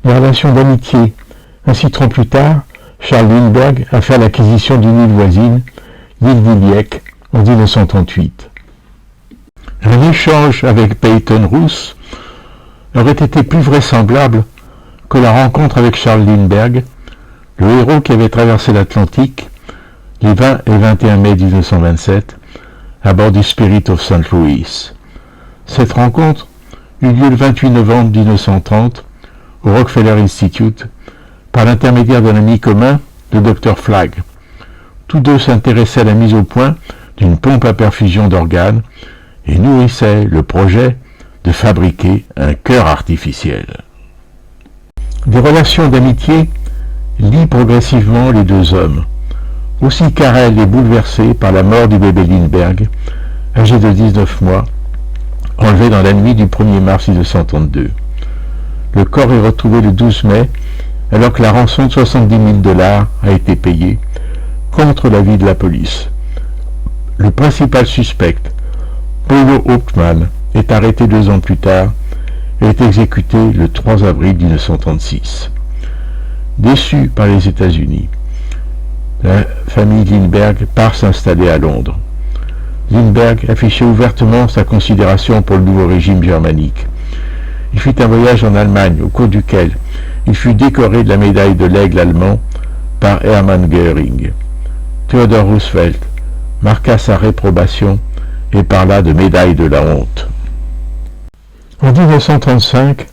Les relations d'amitié inciteront plus tard Charles Lindbergh à faire l'acquisition d'une île voisine, l'île d'Iliec, en 1938. Un échange avec Peyton Roos aurait été plus vraisemblable que la rencontre avec Charles Lindbergh, le héros qui avait traversé l'Atlantique les 20 et 21 mai 1927 à bord du Spirit of St. Louis. Cette rencontre eut lieu le 28 novembre 1930 au Rockefeller Institute par l'intermédiaire d'un ami commun, le Dr Flagg. Tous deux s'intéressaient à la mise au point d'une pompe à perfusion d'organes et nourrissaient le projet de fabriquer un cœur artificiel. Des relations d'amitié lient progressivement les deux hommes. Aussi Karel est bouleversé par la mort du bébé Lindbergh, âgé de 19 mois, enlevé dans la nuit du 1er mars 1932. Le corps est retrouvé le 12 mai, alors que la rançon de 70 000 $ a été payée, contre l'avis de la police. Le principal suspect, Paulo Hauptmann, est arrêté 2 ans plus tard et est exécuté le 3 avril 1936. Déçu par les États-Unis, la famille Lindbergh part s'installer à Londres. Lindbergh affichait ouvertement sa considération pour le nouveau régime germanique. Il fit un voyage en Allemagne, au cours duquel il fut décoré de la médaille de l'Aigle allemand par Hermann Göring. Theodore Roosevelt marqua sa réprobation et parla de médaille de la honte. En 1935,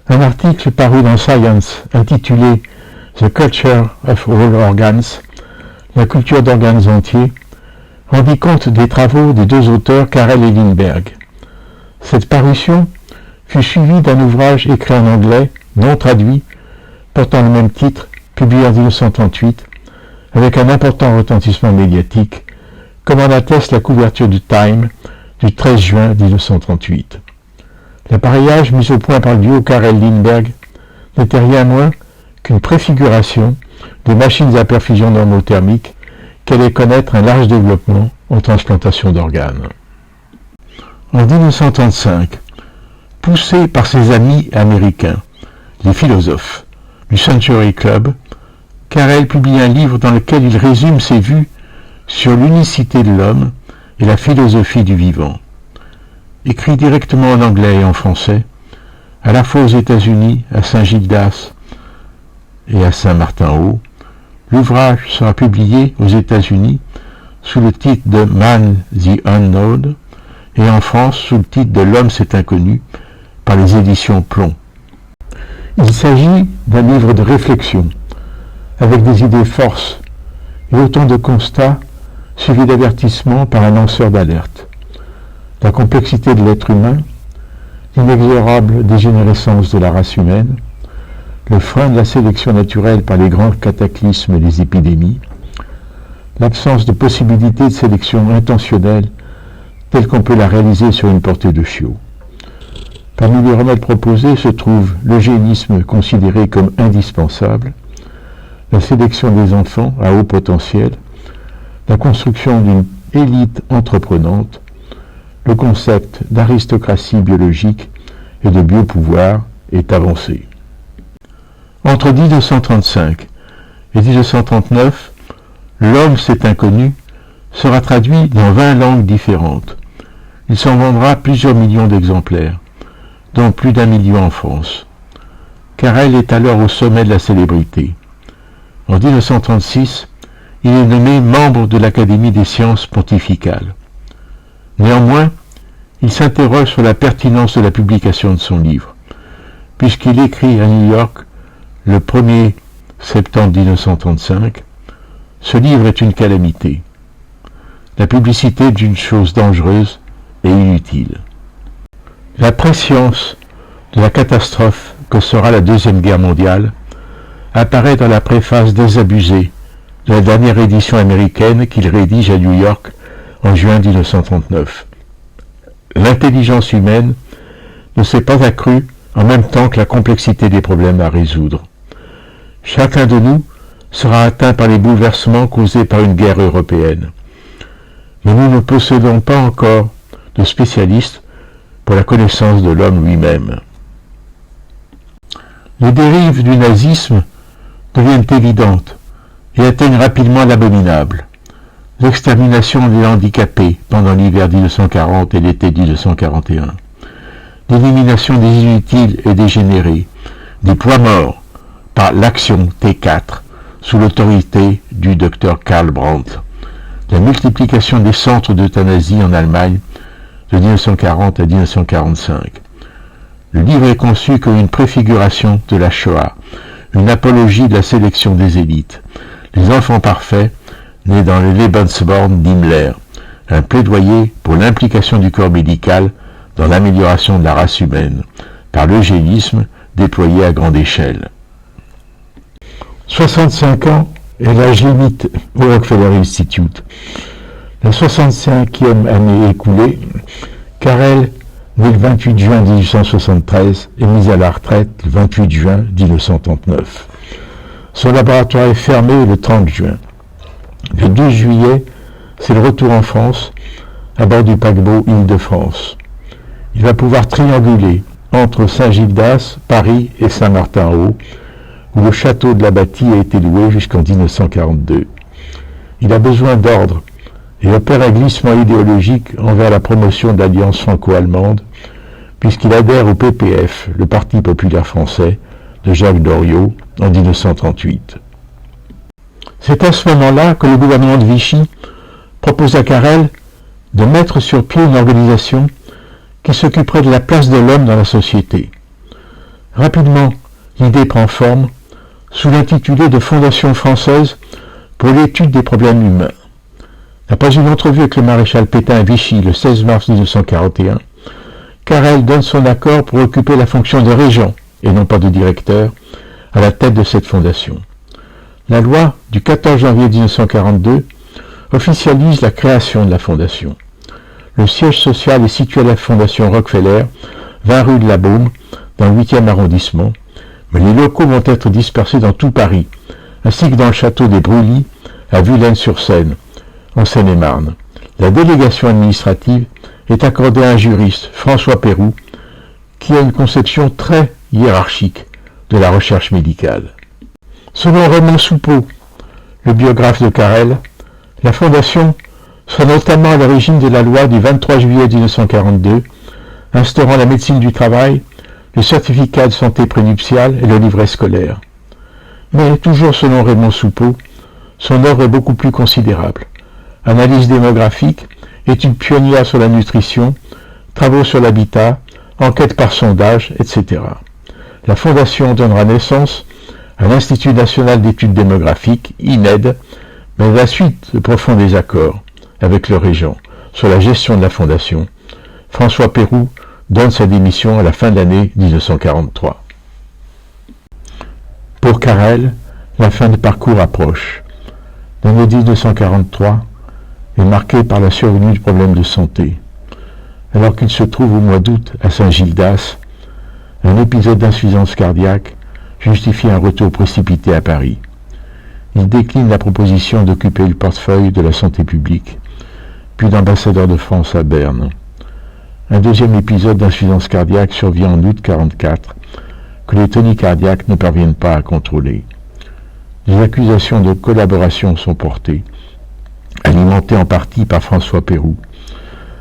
un article paru dans Science intitulé « The Culture of All Organs », la culture d'organes entiers, rendit compte des travaux des 2 auteurs Karel et Lindbergh. Cette parution fut suivie d'un ouvrage écrit en anglais, non traduit, portant le même titre, publié en 1938, avec un important retentissement médiatique, comme en atteste la couverture du Time du 13 juin 1938. L'appareillage mis au point par le duo Karel-Lindbergh n'était rien moins qu'une préfiguration des machines à perfusion normothermique qui allaient connaître un large développement en transplantation d'organes. En 1935, poussé par ses amis américains, les philosophes du Century Club, Karel publie un livre dans lequel il résume ses vues sur l'unicité de l'homme et la philosophie du vivant. Écrit directement en anglais et en français, à la fois aux États-Unis, à Saint-Gildas et à Saint-Martin-Haut, l'ouvrage sera publié aux États-Unis sous le titre de Man the Unknown et en France sous le titre de L'homme c'est inconnu par les éditions Plomb. Il s'agit d'un livre de réflexion avec des idées forces et autant de constats suivis d'avertissements par un lanceur d'alerte. La complexité de l'être humain, l'inexorable dégénérescence de la race humaine, le frein de la sélection naturelle par les grands cataclysmes et les épidémies, l'absence de possibilité de sélection intentionnelle telle qu'on peut la réaliser sur une portée de chiots. Parmi les remèdes proposés se trouve l'eugénisme considéré comme indispensable, la sélection des enfants à haut potentiel, la construction d'une élite entreprenante, le concept d'aristocratie biologique et de biopouvoir est avancé. Entre 1935 et 1939, L'homme c'est inconnu sera traduit dans 20 langues différentes. Il s'en vendra plusieurs millions d'exemplaires, dont plus d'1 million en France. Karel est alors au sommet de la célébrité. En 1936, il est nommé membre de l'Académie des sciences pontificales. Néanmoins, il s'interroge sur la pertinence de la publication de son livre, puisqu'il écrit à New York le 1er septembre 1935 « Ce livre est une calamité. La publicité est une chose dangereuse et inutile. » La prescience de la catastrophe que sera la Deuxième Guerre mondiale apparaît dans la préface désabusée de la dernière édition américaine qu'il rédige à New York en juin 1939. L'intelligence humaine ne s'est pas accrue en même temps que la complexité des problèmes à résoudre. Chacun de nous sera atteint par les bouleversements causés par une guerre européenne. Mais nous ne possédons pas encore de spécialistes pour la connaissance de l'homme lui-même. Les dérives du nazisme deviennent évidentes et atteignent rapidement l'abominable. L'extermination des handicapés pendant l'hiver 1940 et l'été 1941, l'élimination des inutiles et dégénérés, des poids morts par l'action T4 sous l'autorité du docteur Karl Brandt, la multiplication des centres d'euthanasie en Allemagne de 1940 à 1945. Le livre est conçu comme une préfiguration de la Shoah, une apologie de la sélection des élites, les enfants parfaits nés dans les Lebensborn d'Himmler, un plaidoyer pour l'implication du corps médical dans l'amélioration de la race humaine, par l'eugénisme déployé à grande échelle. 65 ans est l'âge limite au Rockefeller Institute. La 65e année écoulée, Carrel, né le 28 juin 1873, est mis à la retraite le 28 juin 1939. Son laboratoire est fermé le 30 juin. Le 12 juillet, c'est le retour en France, à bord du paquebot Île-de-France. Il va pouvoir trianguler entre Saint-Gildas, Paris et Saint-Martin-en-Haut, où le château de la Bâtie a été loué jusqu'en 1942. Il a besoin d'ordre et opère un glissement idéologique envers la promotion de l'alliance franco-allemande, puisqu'il adhère au PPF, le Parti populaire français, de Jacques Doriot, en 1938. C'est à ce moment-là que le gouvernement de Vichy propose à Carrel de mettre sur pied une organisation qui s'occuperait de la place de l'homme dans la société. Rapidement, l'idée prend forme sous l'intitulé de Fondation française pour l'étude des problèmes humains. Après une entrevue avec le maréchal Pétain à Vichy le 16 mars 1941, Carrel donne son accord pour occuper la fonction de régent, et non pas de directeur, à la tête de cette fondation. La loi du 14 janvier 1942 officialise la création de la fondation. Le siège social est situé à la fondation Rockefeller, 20 rue de la Baume, dans le 8e arrondissement, mais les locaux vont être dispersés dans tout Paris, ainsi que dans le château des Brully, à Vilaine-sur-Seine, en Seine-et-Marne. La délégation administrative est accordée à un juriste, François Péroux, qui a une conception très hiérarchique de la recherche médicale. Selon Raymond Soupeau, le biographe de Carrel, la fondation soit notamment à l'origine de la loi du 23 juillet 1942, instaurant la médecine du travail, le certificat de santé prénuptiale et le livret scolaire. Mais, toujours selon Raymond Soupeau, son œuvre est beaucoup plus considérable. Analyse démographique, études pionnières sur la nutrition, travaux sur l'habitat, enquête par sondage, etc. La Fondation donnera naissance à l'Institut national d'études démographiques, INED, mais à la suite de profonds désaccords avec le régent sur la gestion de la Fondation. François Péroux donne sa démission à la fin de l'année 1943. Pour Carrel, la fin du parcours approche. L'année 1943 est marquée par la survenue de problèmes de santé. Alors qu'il se trouve au mois d'août à Saint-Gildas, un épisode d'insuffisance cardiaque justifie un retour précipité à Paris. Il décline la proposition d'occuper le portefeuille de la santé publique, puis d'ambassadeur de France à Berne. Un deuxième épisode d'insuffisance cardiaque survient en août 1944, que les tonies cardiaques ne parviennent pas à contrôler. Des accusations de collaboration sont portées, alimentées en partie par François Péroux.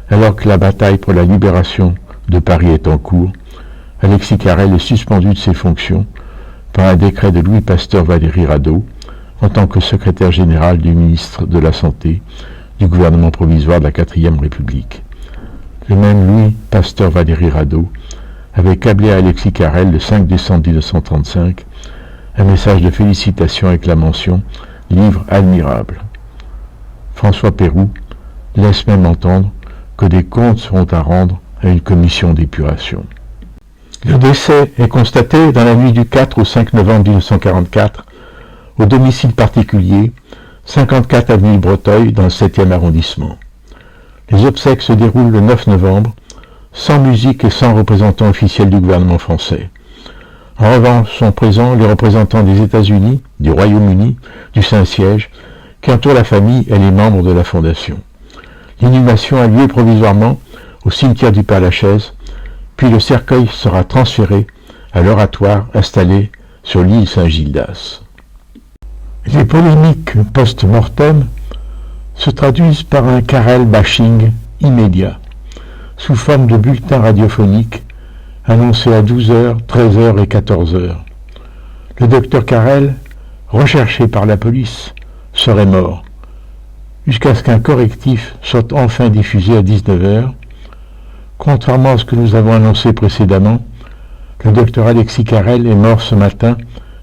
Alors que la bataille pour la libération de Paris est en cours, Alexis Carrel est suspendu de ses fonctions par un décret de Louis Pasteur-Valéry Radeau en tant que secrétaire général du ministre de la Santé du gouvernement provisoire de la 4e République. Le même Louis Pasteur-Valéry Radeau avait câblé à Alexis Carrel le 5 décembre 1935 un message de félicitations avec la mention « Livre admirable ». François Péroux laisse même entendre que des comptes seront à rendre à une commission d'épuration. Le décès est constaté dans la nuit du 4 au 5 novembre 1944 au domicile particulier, 54 avenue de Breteuil, dans le 7e arrondissement. Les obsèques se déroulent le 9 novembre, sans musique et sans représentants officiels du gouvernement français. En revanche, sont présents les représentants des États-Unis, du Royaume-Uni, du Saint-Siège, qui entourent la famille et les membres de la Fondation. L'inhumation a lieu provisoirement au cimetière du Père-Lachaise, puis le cercueil sera transféré à l'oratoire installé sur l'île Saint-Gildas. Les polémiques post-mortem se traduisent par un Carrel bashing immédiat, sous forme de bulletins radiophoniques annoncés à 12h, 13h et 14h. Le docteur Carrel, recherché par la police, serait mort, jusqu'à ce qu'un correctif soit enfin diffusé à 19h, Contrairement à ce que nous avons annoncé précédemment, le docteur Alexis Carrel est mort ce matin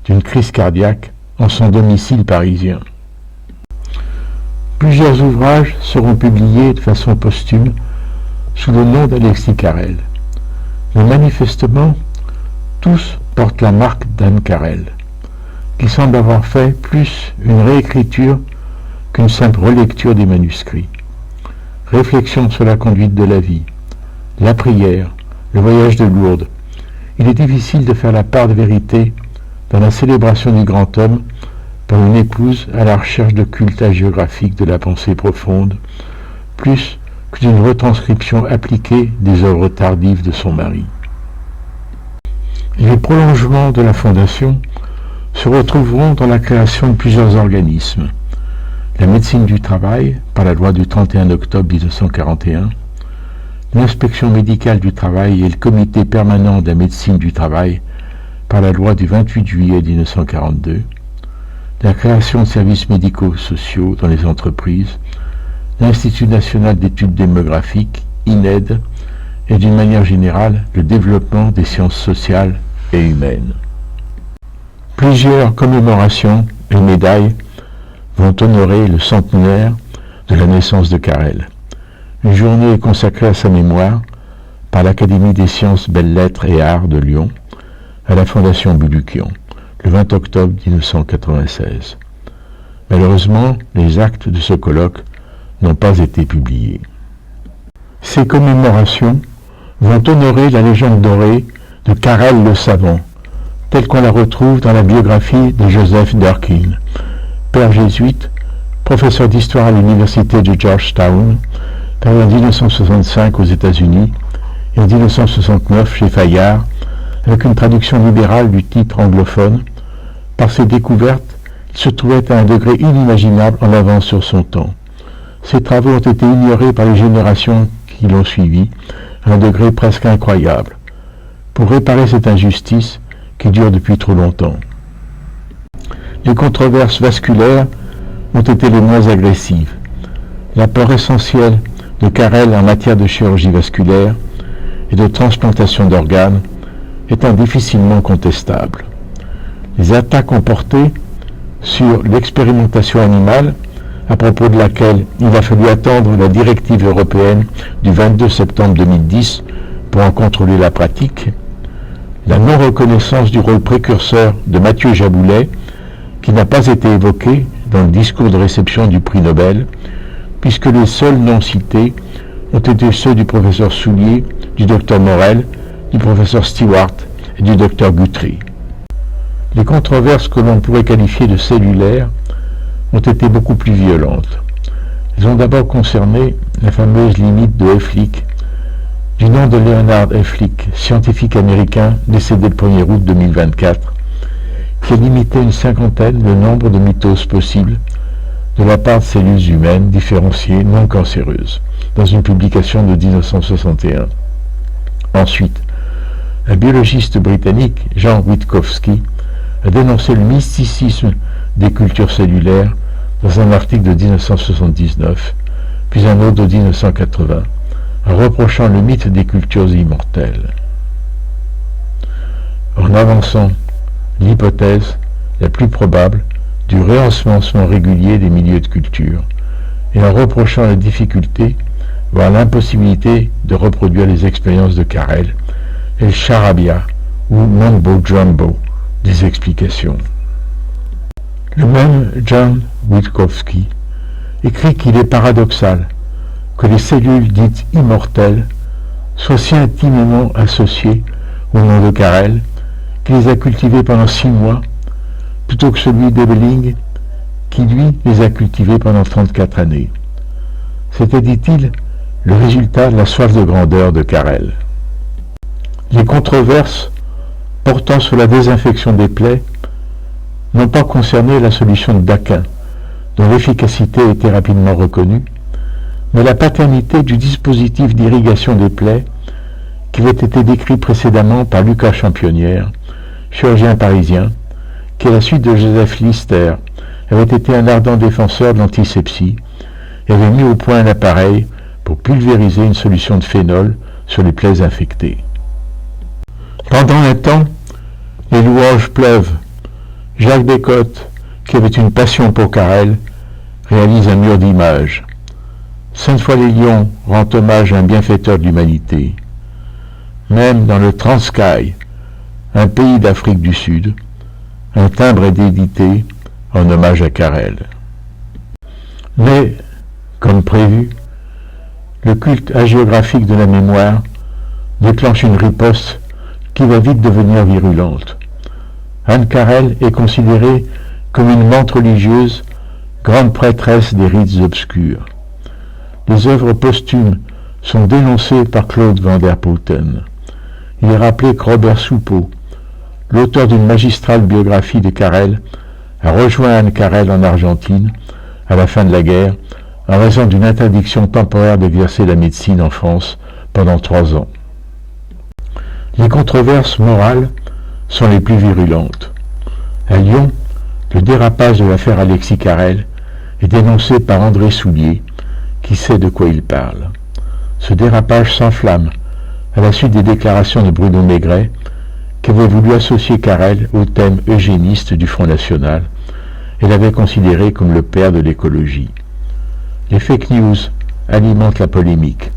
d'une crise cardiaque en son domicile parisien. Plusieurs ouvrages seront publiés de façon posthume sous le nom d'Alexis Carrel. Mais manifestement, tous portent la marque d'Anne Carrel, qui semble avoir fait plus une réécriture qu'une simple relecture des manuscrits. Réflexion sur la conduite de la vie, la prière, le voyage de Lourdes. Il est difficile de faire la part de vérité dans la célébration du grand homme par une épouse à la recherche de culte hagiographique de la pensée profonde, plus que d'une retranscription appliquée des œuvres tardives de son mari. Les prolongements de la Fondation se retrouveront dans la création de plusieurs organismes. La médecine du travail, par la loi du 31 octobre 1941, l'inspection médicale du travail et le comité permanent de la médecine du travail, par la loi du 28 juillet 1942, la création de services médicaux sociaux dans les entreprises, l'Institut national d'études démographiques, INED, et d'une manière générale, le développement des sciences sociales et humaines. Plusieurs commémorations et médailles vont honorer le centenaire de la naissance de Carrel. Une journée est consacrée à sa mémoire par l'Académie des sciences, belles-lettres et arts de Lyon, à la Fondation Bulukian, le 20 octobre 1996. Malheureusement, les actes de ce colloque n'ont pas été publiés. Ces commémorations vont honorer la légende dorée de Carrel le savant, telle qu'on la retrouve dans la biographie de Joseph Durkin, père jésuite, professeur d'histoire à l'université de Georgetown, en 1965 aux États-Unis et en 1969 chez Fayard, avec une traduction libérale du titre anglophone. Par ses découvertes, il se trouvait à un degré inimaginable en avance sur son temps. Ses travaux ont été ignorés par les générations qui l'ont suivi, à un degré presque incroyable. Pour réparer cette injustice qui dure depuis trop longtemps. Les controverses vasculaires ont été les moins agressives. L'apport essentiel de Carrel en matière de chirurgie vasculaire et de transplantation d'organes étant difficilement contestable. Les attaques ont porté sur l'expérimentation animale, à propos de laquelle il a fallu attendre la directive européenne du 22 septembre 2010 pour en contrôler la pratique, la non-reconnaissance du rôle précurseur de Mathieu Jaboulet, qui n'a pas été évoqué dans le discours de réception du prix Nobel, puisque les seuls noms cités ont été ceux du professeur Soulier, du docteur Morel, du professeur Stewart et du docteur Guthrie. Les controverses que l'on pourrait qualifier de cellulaires ont été beaucoup plus violentes. Elles ont d'abord concerné la fameuse limite de Helflich, du nom de Leonard Helflich, scientifique américain décédé le 1er août 2024, qui a limité une cinquantaine le nombre de mitoses possibles de la part de cellules humaines différenciées non cancéreuses, dans une publication de 1961. Ensuite, un biologiste britannique, Jean Witkowski, a dénoncé le mysticisme des cultures cellulaires dans un article de 1979, puis un autre de 1980, en reprochant le mythe des cultures immortelles. En avançant l'hypothèse la plus probable du réensemencement régulier des milieux de culture, et en reprochant la difficulté, voire l'impossibilité de reproduire les expériences de Carrel et le charabia ou mambo-jumbo des explications. Le même John Witkowski écrit qu'il est paradoxal que les cellules dites immortelles soient si intimement associées au nom de Carrel qu'il les a cultivées pendant 6 mois, plutôt que celui d'Ebeling qui, lui, les a cultivées pendant 34 années. C'était, dit-il, le résultat de la soif de grandeur de Carrel. Les controverses portant sur la désinfection des plaies n'ont pas concerné la solution de Daquin, dont l'efficacité a été rapidement reconnue, mais la paternité du dispositif d'irrigation des plaies qui avait été décrit précédemment par Lucas Championnière, chirurgien parisien, qui à la suite de Joseph Lister avait été un ardent défenseur de l'antisepsie et avait mis au point un appareil pour pulvériser une solution de phénol sur les plaies infectées. Pendant un temps, les louanges pleuvent. Jacques Descotes, qui avait une passion pour Carrel, réalise un mur d'images. Sainte-Foy-les-Lyons rend hommage à un bienfaiteur de l'humanité. Même dans le Transkaï, un pays d'Afrique du Sud, un timbre est édité en hommage à Carrel. Mais, comme prévu, le culte hagiographique de la mémoire déclenche une riposte qui va vite devenir virulente. Anne Carrel est considérée comme une menthe religieuse, grande prêtresse des rites obscurs. Les œuvres posthumes sont dénoncées par Claude van der Putten. Il est rappelé que Robert Soupeau, l'auteur d'une magistrale biographie de Carrel, a rejoint Anne Carrel en Argentine à la fin de la guerre en raison d'une interdiction temporaire d'exercer la médecine en France pendant 3 ans. Les controverses morales sont les plus virulentes. À Lyon, le dérapage de l'affaire Alexis Carrel est dénoncé par André Soulier, qui sait de quoi il parle. Ce dérapage s'enflamme à la suite des déclarations de Bruno Maigret, qui avait voulu associer Carrel au thème eugéniste du Front National et l'avait considéré comme le père de l'écologie. Les fake news alimentent la polémique.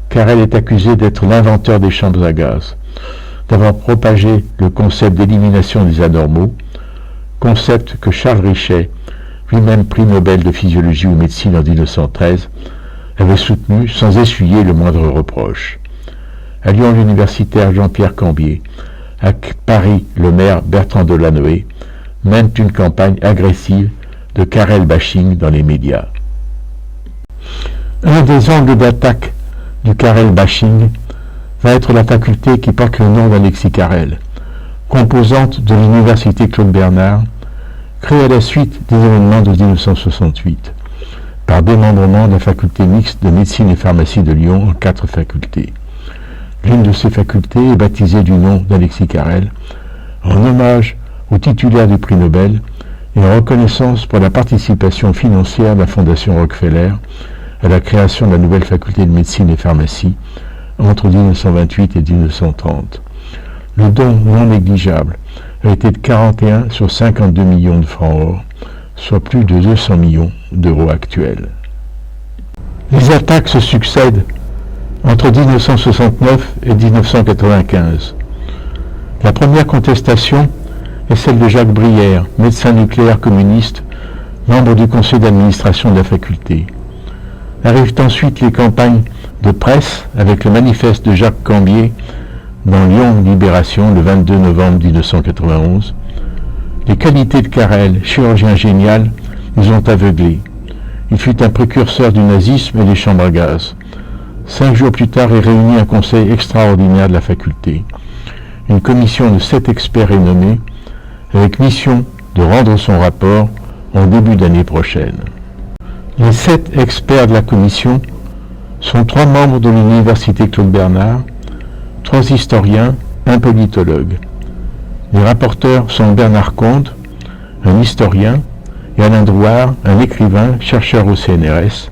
Carrel est accusé d'être l'inventeur des chambres à gaz, d'avoir propagé le concept d'élimination des anormaux, concept que Charles Richet, lui-même prix Nobel de physiologie ou médecine en 1913, avait soutenu sans essuyer le moindre reproche. À Lyon, l'universitaire Jean-Pierre Cambier, à Paris, le maire Bertrand Delanoë mènent une campagne agressive de Carrel bashing dans les médias. Un des angles d'attaque du Carrel bashing va être la faculté qui porte le nom d'Alexis Carrel, composante de l'université Claude Bernard, créée à la suite des événements de 1968, par démembrement de la faculté mixte de médecine et pharmacie de Lyon en 4 facultés. L'une de ces facultés est baptisée du nom d'Alexis Carrel, en hommage au titulaire du prix Nobel et en reconnaissance pour la participation financière de la Fondation Rockefeller à la création de la nouvelle faculté de médecine et pharmacie entre 1928 et 1930. Le don non négligeable a été de 41 sur 52 millions de francs or, soit plus de 200 millions d'euros actuels. Les attaques se succèdent entre 1969 et 1995. La première contestation est celle de Jacques Brière, médecin nucléaire communiste, membre du conseil d'administration de la faculté. Arrivent ensuite les campagnes de presse avec le manifeste de Jacques Cambier dans Lyon Libération le 22 novembre 1991. Les qualités de Carrel, chirurgien génial, nous ont aveuglés. Il fut un précurseur du nazisme et des chambres à gaz. 5 jours plus tard est réuni un conseil extraordinaire de la faculté. Une commission de 7 experts renommés, avec mission de rendre son rapport en début d'année prochaine. Les 7 experts de la commission sont 3 membres de l'université Claude Bernard, 3 historiens, un politologue. Les rapporteurs sont Bernard Comte, un historien, et Alain Drouard, un écrivain, chercheur au CNRS,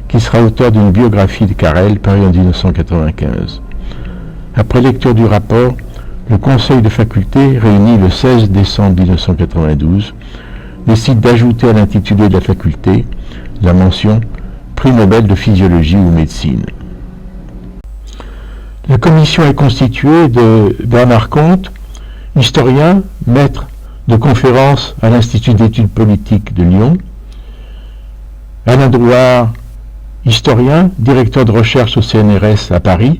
qui sera auteur d'une biographie de Carrel parue en 1995. Après lecture du rapport, le conseil de faculté, réuni le 16 décembre 1992, décide d'ajouter à l'intitulé de la faculté la mention « Prix Nobel de physiologie ou médecine ». La commission est constituée de Bernard Comte, historien, maître de conférences à l'Institut d'études politiques de Lyon, Alain Drouard, historien, directeur de recherche au CNRS à Paris,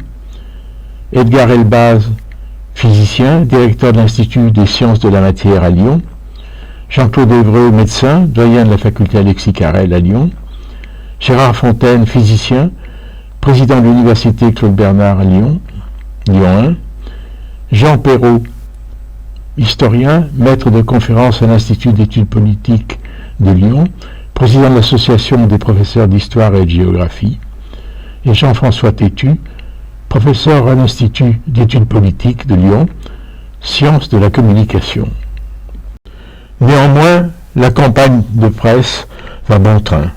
Edgar Elbaz, physicien, directeur de l'Institut des sciences de la matière à Lyon, Jean-Claude Évreux, médecin, doyen de la faculté Alexis Carrel à Lyon, Gérard Fontaine, physicien, président de l'université Claude Bernard à Lyon, Lyon 1, Jean Perrault, historien, maître de conférences à l'Institut d'études politiques de Lyon, président de l'association des professeurs d'histoire et de géographie, et Jean-François Tétu, professeur à l'Institut d'études politiques de Lyon, sciences de la communication. Néanmoins, la campagne de presse va bon train.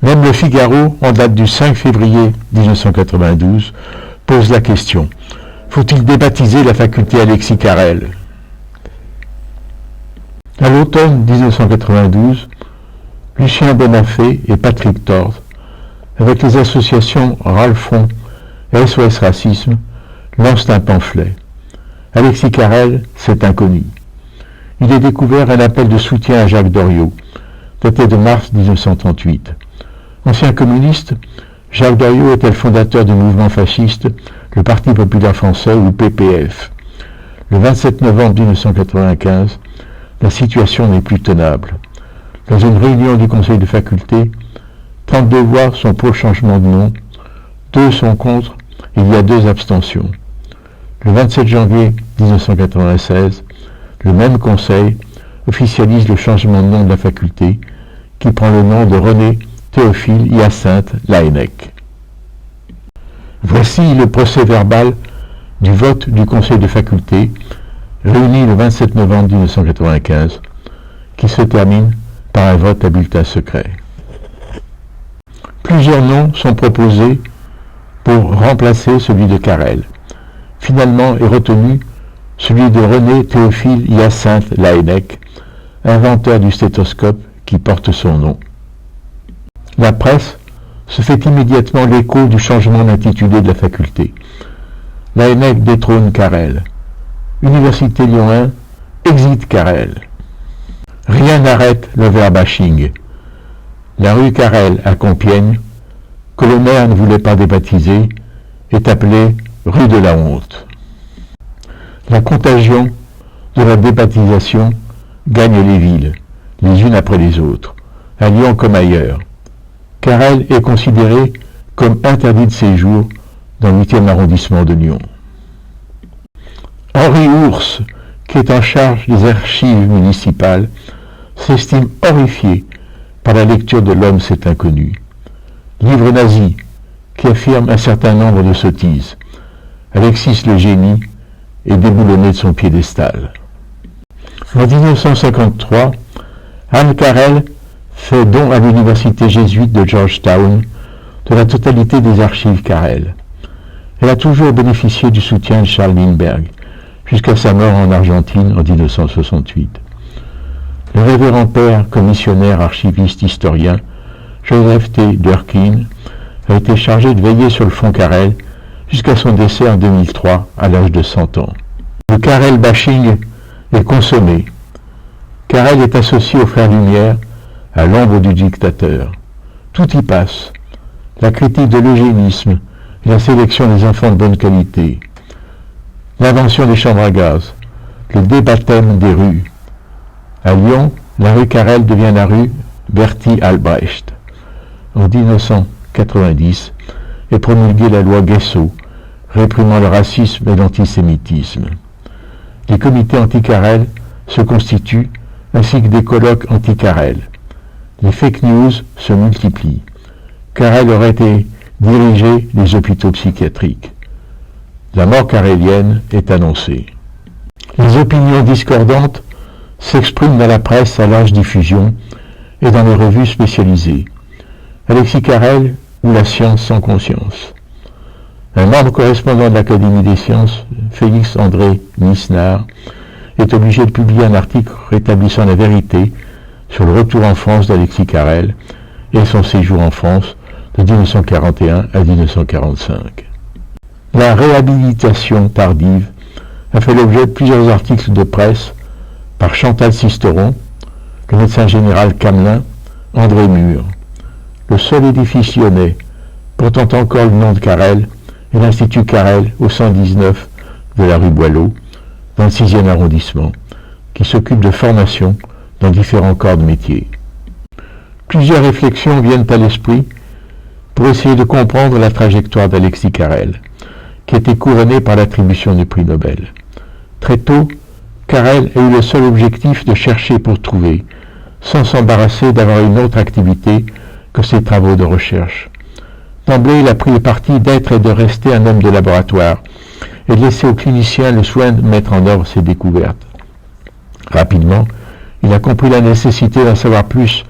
Même le Figaro, en date du 5 février 1992, pose la question. Faut-il débaptiser la faculté Alexis Carrel? À l'automne 1992, Lucien Bonafé et Patrick Torres, avec les associations Ralfon et SOS Racisme, lancent un pamphlet. Alexis Carrel, c'est inconnu. Il est découvert un appel de soutien à Jacques Doriot, daté de mars 1938. Ancien communiste, Jacques Doriot était le fondateur du mouvement fasciste, le Parti populaire français ou PPF. Le 27 novembre 1995, la situation n'est plus tenable. Dans une réunion du conseil de faculté, 32 voix sont pour le changement de nom, 2 sont contre, et il y a 2 abstentions. Le 27 janvier 1996, le même conseil officialise le changement de nom de la faculté, qui prend le nom de René Théophile Hyacinthe Laënnec. Voici le procès-verbal du vote du conseil de faculté, réuni le 27 novembre 1995, qui se termine par un vote à bulletin secret. Plusieurs noms sont proposés pour remplacer celui de Carrel. Finalement est retenu celui de René Théophile Hyacinthe Laënnec, inventeur du stéthoscope qui porte son nom. La presse se fait immédiatement l'écho du changement d'intitulé de la faculté. Laënnec détrône Carrel. Université Lyon 1, exit Carrel. Rien n'arrête le verbashing. La rue Carrel à Compiègne, que le maire ne voulait pas débaptiser, est appelée rue de la honte. La contagion de la débaptisation gagne les villes, les unes après les autres, à Lyon comme ailleurs. Carrel est considéré comme interdit de séjour dans le 8e arrondissement de Lyon. Henri Ours, qui est en charge des archives municipales, s'estime horrifié par la lecture de L'homme c'est inconnu. Livre nazi qui affirme un certain nombre de sottises. Alexis le génie est déboulonné de son piédestal. En 1953, Anne Carrel fait don à l'université jésuite de Georgetown de la totalité des archives Carrel. Elle a toujours bénéficié du soutien de Charles Lindbergh, jusqu'à sa mort en Argentine en 1968. Le révérend père, commissionnaire, archiviste, historien, Joseph T. Durkin, a été chargé de veiller sur le fonds Carrel jusqu'à son décès en 2003, à l'âge de 100 ans. Le Carrel bashing est consommé. Carrel est associé aux Frères Lumière, à l'ombre du dictateur. Tout y passe. La critique de l'eugénisme et la sélection des enfants de bonne qualité. L'invention des chambres à gaz. Le débaptême des rues. À Lyon, la rue Carrel devient la rue Berthier-Albrecht. En 1990 est promulguée la loi Guesso, réprimant le racisme et l'antisémitisme. Les comités anti-Carrel se constituent, ainsi que des colloques anti-Carrel. Les fake news se multiplient. Carrel aurait été dirigé les hôpitaux psychiatriques. La mort carrélienne est annoncée. Les opinions discordantes s'expriment dans la presse à large diffusion et dans les revues spécialisées. Alexis Carrel ou la science sans conscience. Un membre correspondant de l'Académie des sciences, Félix-André Nisnard, est obligé de publier un article rétablissant la vérité sur le retour en France d'Alexis Carrel et son séjour en France de 1941 à 1945. La réhabilitation tardive a fait l'objet de plusieurs articles de presse par Chantal Sisteron, le médecin général Camelin, André Mur. Le seul édifice lyonnais portant encore le nom de Carrel est l'Institut Carrel au 119 de la rue Boileau, dans le 6e arrondissement, qui s'occupe de formation dans différents corps de métier. Plusieurs réflexions viennent à l'esprit pour essayer de comprendre la trajectoire d'Alexis Carrel, qui a été couronné par l'attribution du prix Nobel. Très tôt, Carrel a eu le seul objectif de chercher pour trouver, sans s'embarrasser d'avoir une autre activité que ses travaux de recherche. D'emblée, il a pris le parti d'être et de rester un homme de laboratoire et de laisser aux cliniciens le soin de mettre en œuvre ses découvertes. Rapidement, il a compris la nécessité d'en savoir plus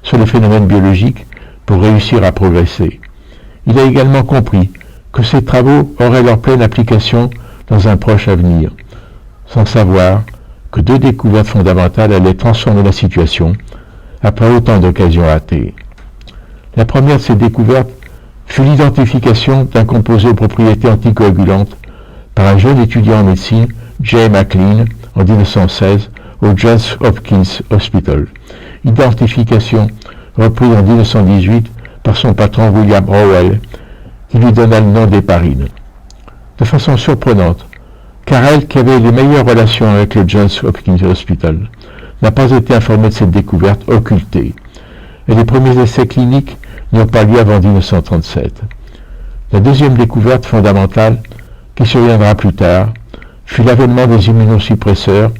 sur les phénomènes biologiques pour réussir à progresser. Il a également compris que ces travaux auraient leur pleine application dans un proche avenir, sans savoir que 2 découvertes fondamentales allaient transformer la situation après autant d'occasions ratées. La première de ces découvertes fut l'identification d'un composé aux propriétés anticoagulantes par un jeune étudiant en médecine, J. McLean, en 1916, au Johns Hopkins Hospital. Identification reprise en 1918 par son patron William Rowell, qui lui donna le nom d'héparine. De façon surprenante, Carrel, qui avait les meilleures relations avec le Johns Hopkins Hospital, n'a pas été informé de cette découverte occultée, et les premiers essais cliniques n'ont pas lieu avant 1937. La deuxième découverte fondamentale, qui surviendra plus tard, fut l'avènement des immunosuppresseurs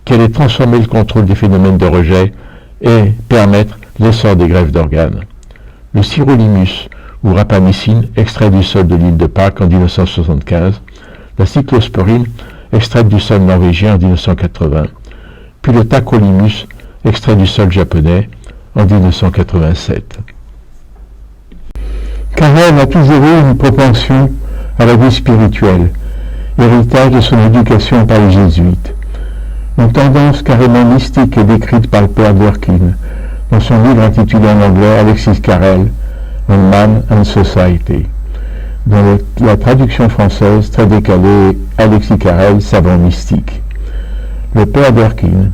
qui allaient transformer le contrôle des phénomènes de rejet et permettre l'essor des greffes d'organes. Le sirolimus, ou rapamycine, extrait du sol de l'île de Pâques en 1975, la cyclosporine, extraite du sol norvégien en 1980, puis le tacrolimus, extrait du sol japonais en 1987. Carrel a toujours eu une propension à la vie spirituelle, héritage de son éducation par les jésuites. Une tendance carrément mystique est décrite par le père Durkheim dans son livre intitulé en anglais Alexis Carrel, On Man and Society, dont la traduction française très décalée est Alexis Carrel, savant mystique. Le père Durkheim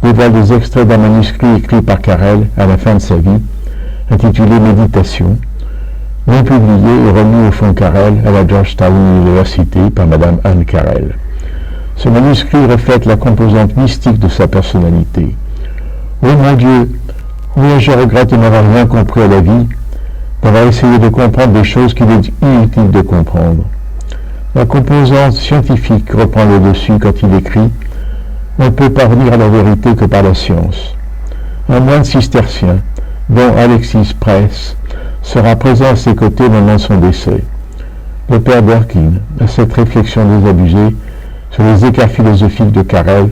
dévoile des extraits d'un manuscrit écrit par Carrel à la fin de sa vie, intitulé Méditation, non publié et remis au fonds Carrel à la Georgetown University par Madame Anne Carrel. Ce manuscrit reflète la composante mystique de sa personnalité. Oh mon Dieu, combien je regrette de n'avoir rien compris à la vie, d'avoir essayé de comprendre des choses qu'il est inutile de comprendre. La composante scientifique reprend le dessus quand il écrit « On ne peut parvenir à la vérité que par la science ». Un moine cistercien, dont Alexis Press, sera présent à ses côtés au moment de son décès. Le père Durkheim, à cette réflexion désabusée sur les écarts philosophiques de Carrel,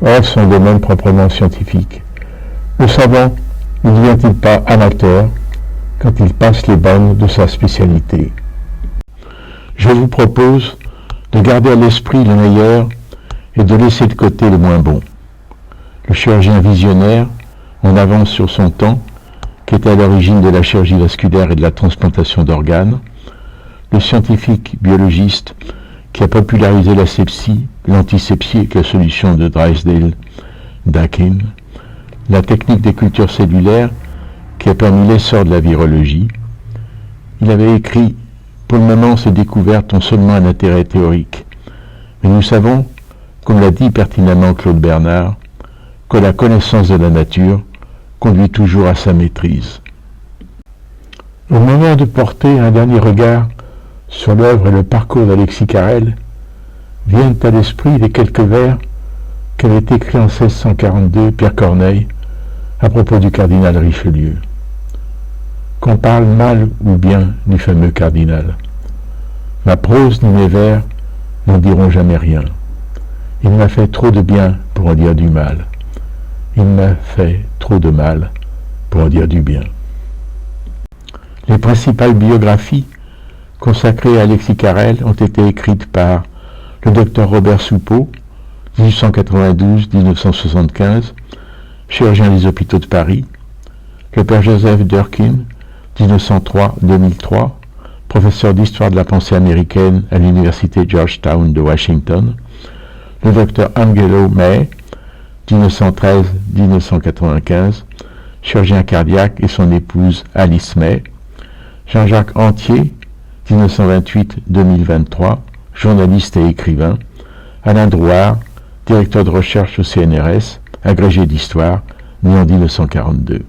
hors son domaine proprement scientifique. Le savant ne devient-il pas amateur quand il passe les bornes de sa spécialité? Je vous propose de garder à l'esprit le meilleur et de laisser de côté le moins bon. Le chirurgien visionnaire, en avance sur son temps, qui était à l'origine de la chirurgie vasculaire et de la transplantation d'organes, le scientifique biologiste qui a popularisé la sepsie, l'antisepsie avec la solution de Drysdale-Dakin, la technique des cultures cellulaires qui a permis l'essor de la virologie. Il avait écrit « Pour le moment, ces découvertes ont seulement un intérêt théorique, mais nous savons, comme l'a dit pertinemment Claude Bernard, que la connaissance de la nature conduit toujours à sa maîtrise. » Au moment de porter un dernier regard sur l'œuvre et le parcours d'Alexis Carrel, viennent à l'esprit les quelques vers qu'avait écrits en 1642 Pierre Corneille à propos du cardinal Richelieu. Qu'on parle mal ou bien du fameux cardinal, ma prose ni mes vers n'en diront jamais rien. Il m'a fait trop de bien pour en dire du mal. Il m'a fait trop de mal pour en dire du bien. Les principales biographies consacrées à Alexis Carrel ont été écrites par le docteur Robert Soupeau, 1892-1975, chirurgien des hôpitaux de Paris, le père Joseph Durkheim, 1903-2003, professeur d'histoire de la pensée américaine à l'université Georgetown de Washington, le docteur Angelo May, 1913-1995, chirurgien cardiaque, et son épouse Alice May, Jean-Jacques Antier, 1928-2023, journaliste et écrivain, Alain Drouard, directeur de recherche au CNRS, agrégé d'histoire, né en 1942.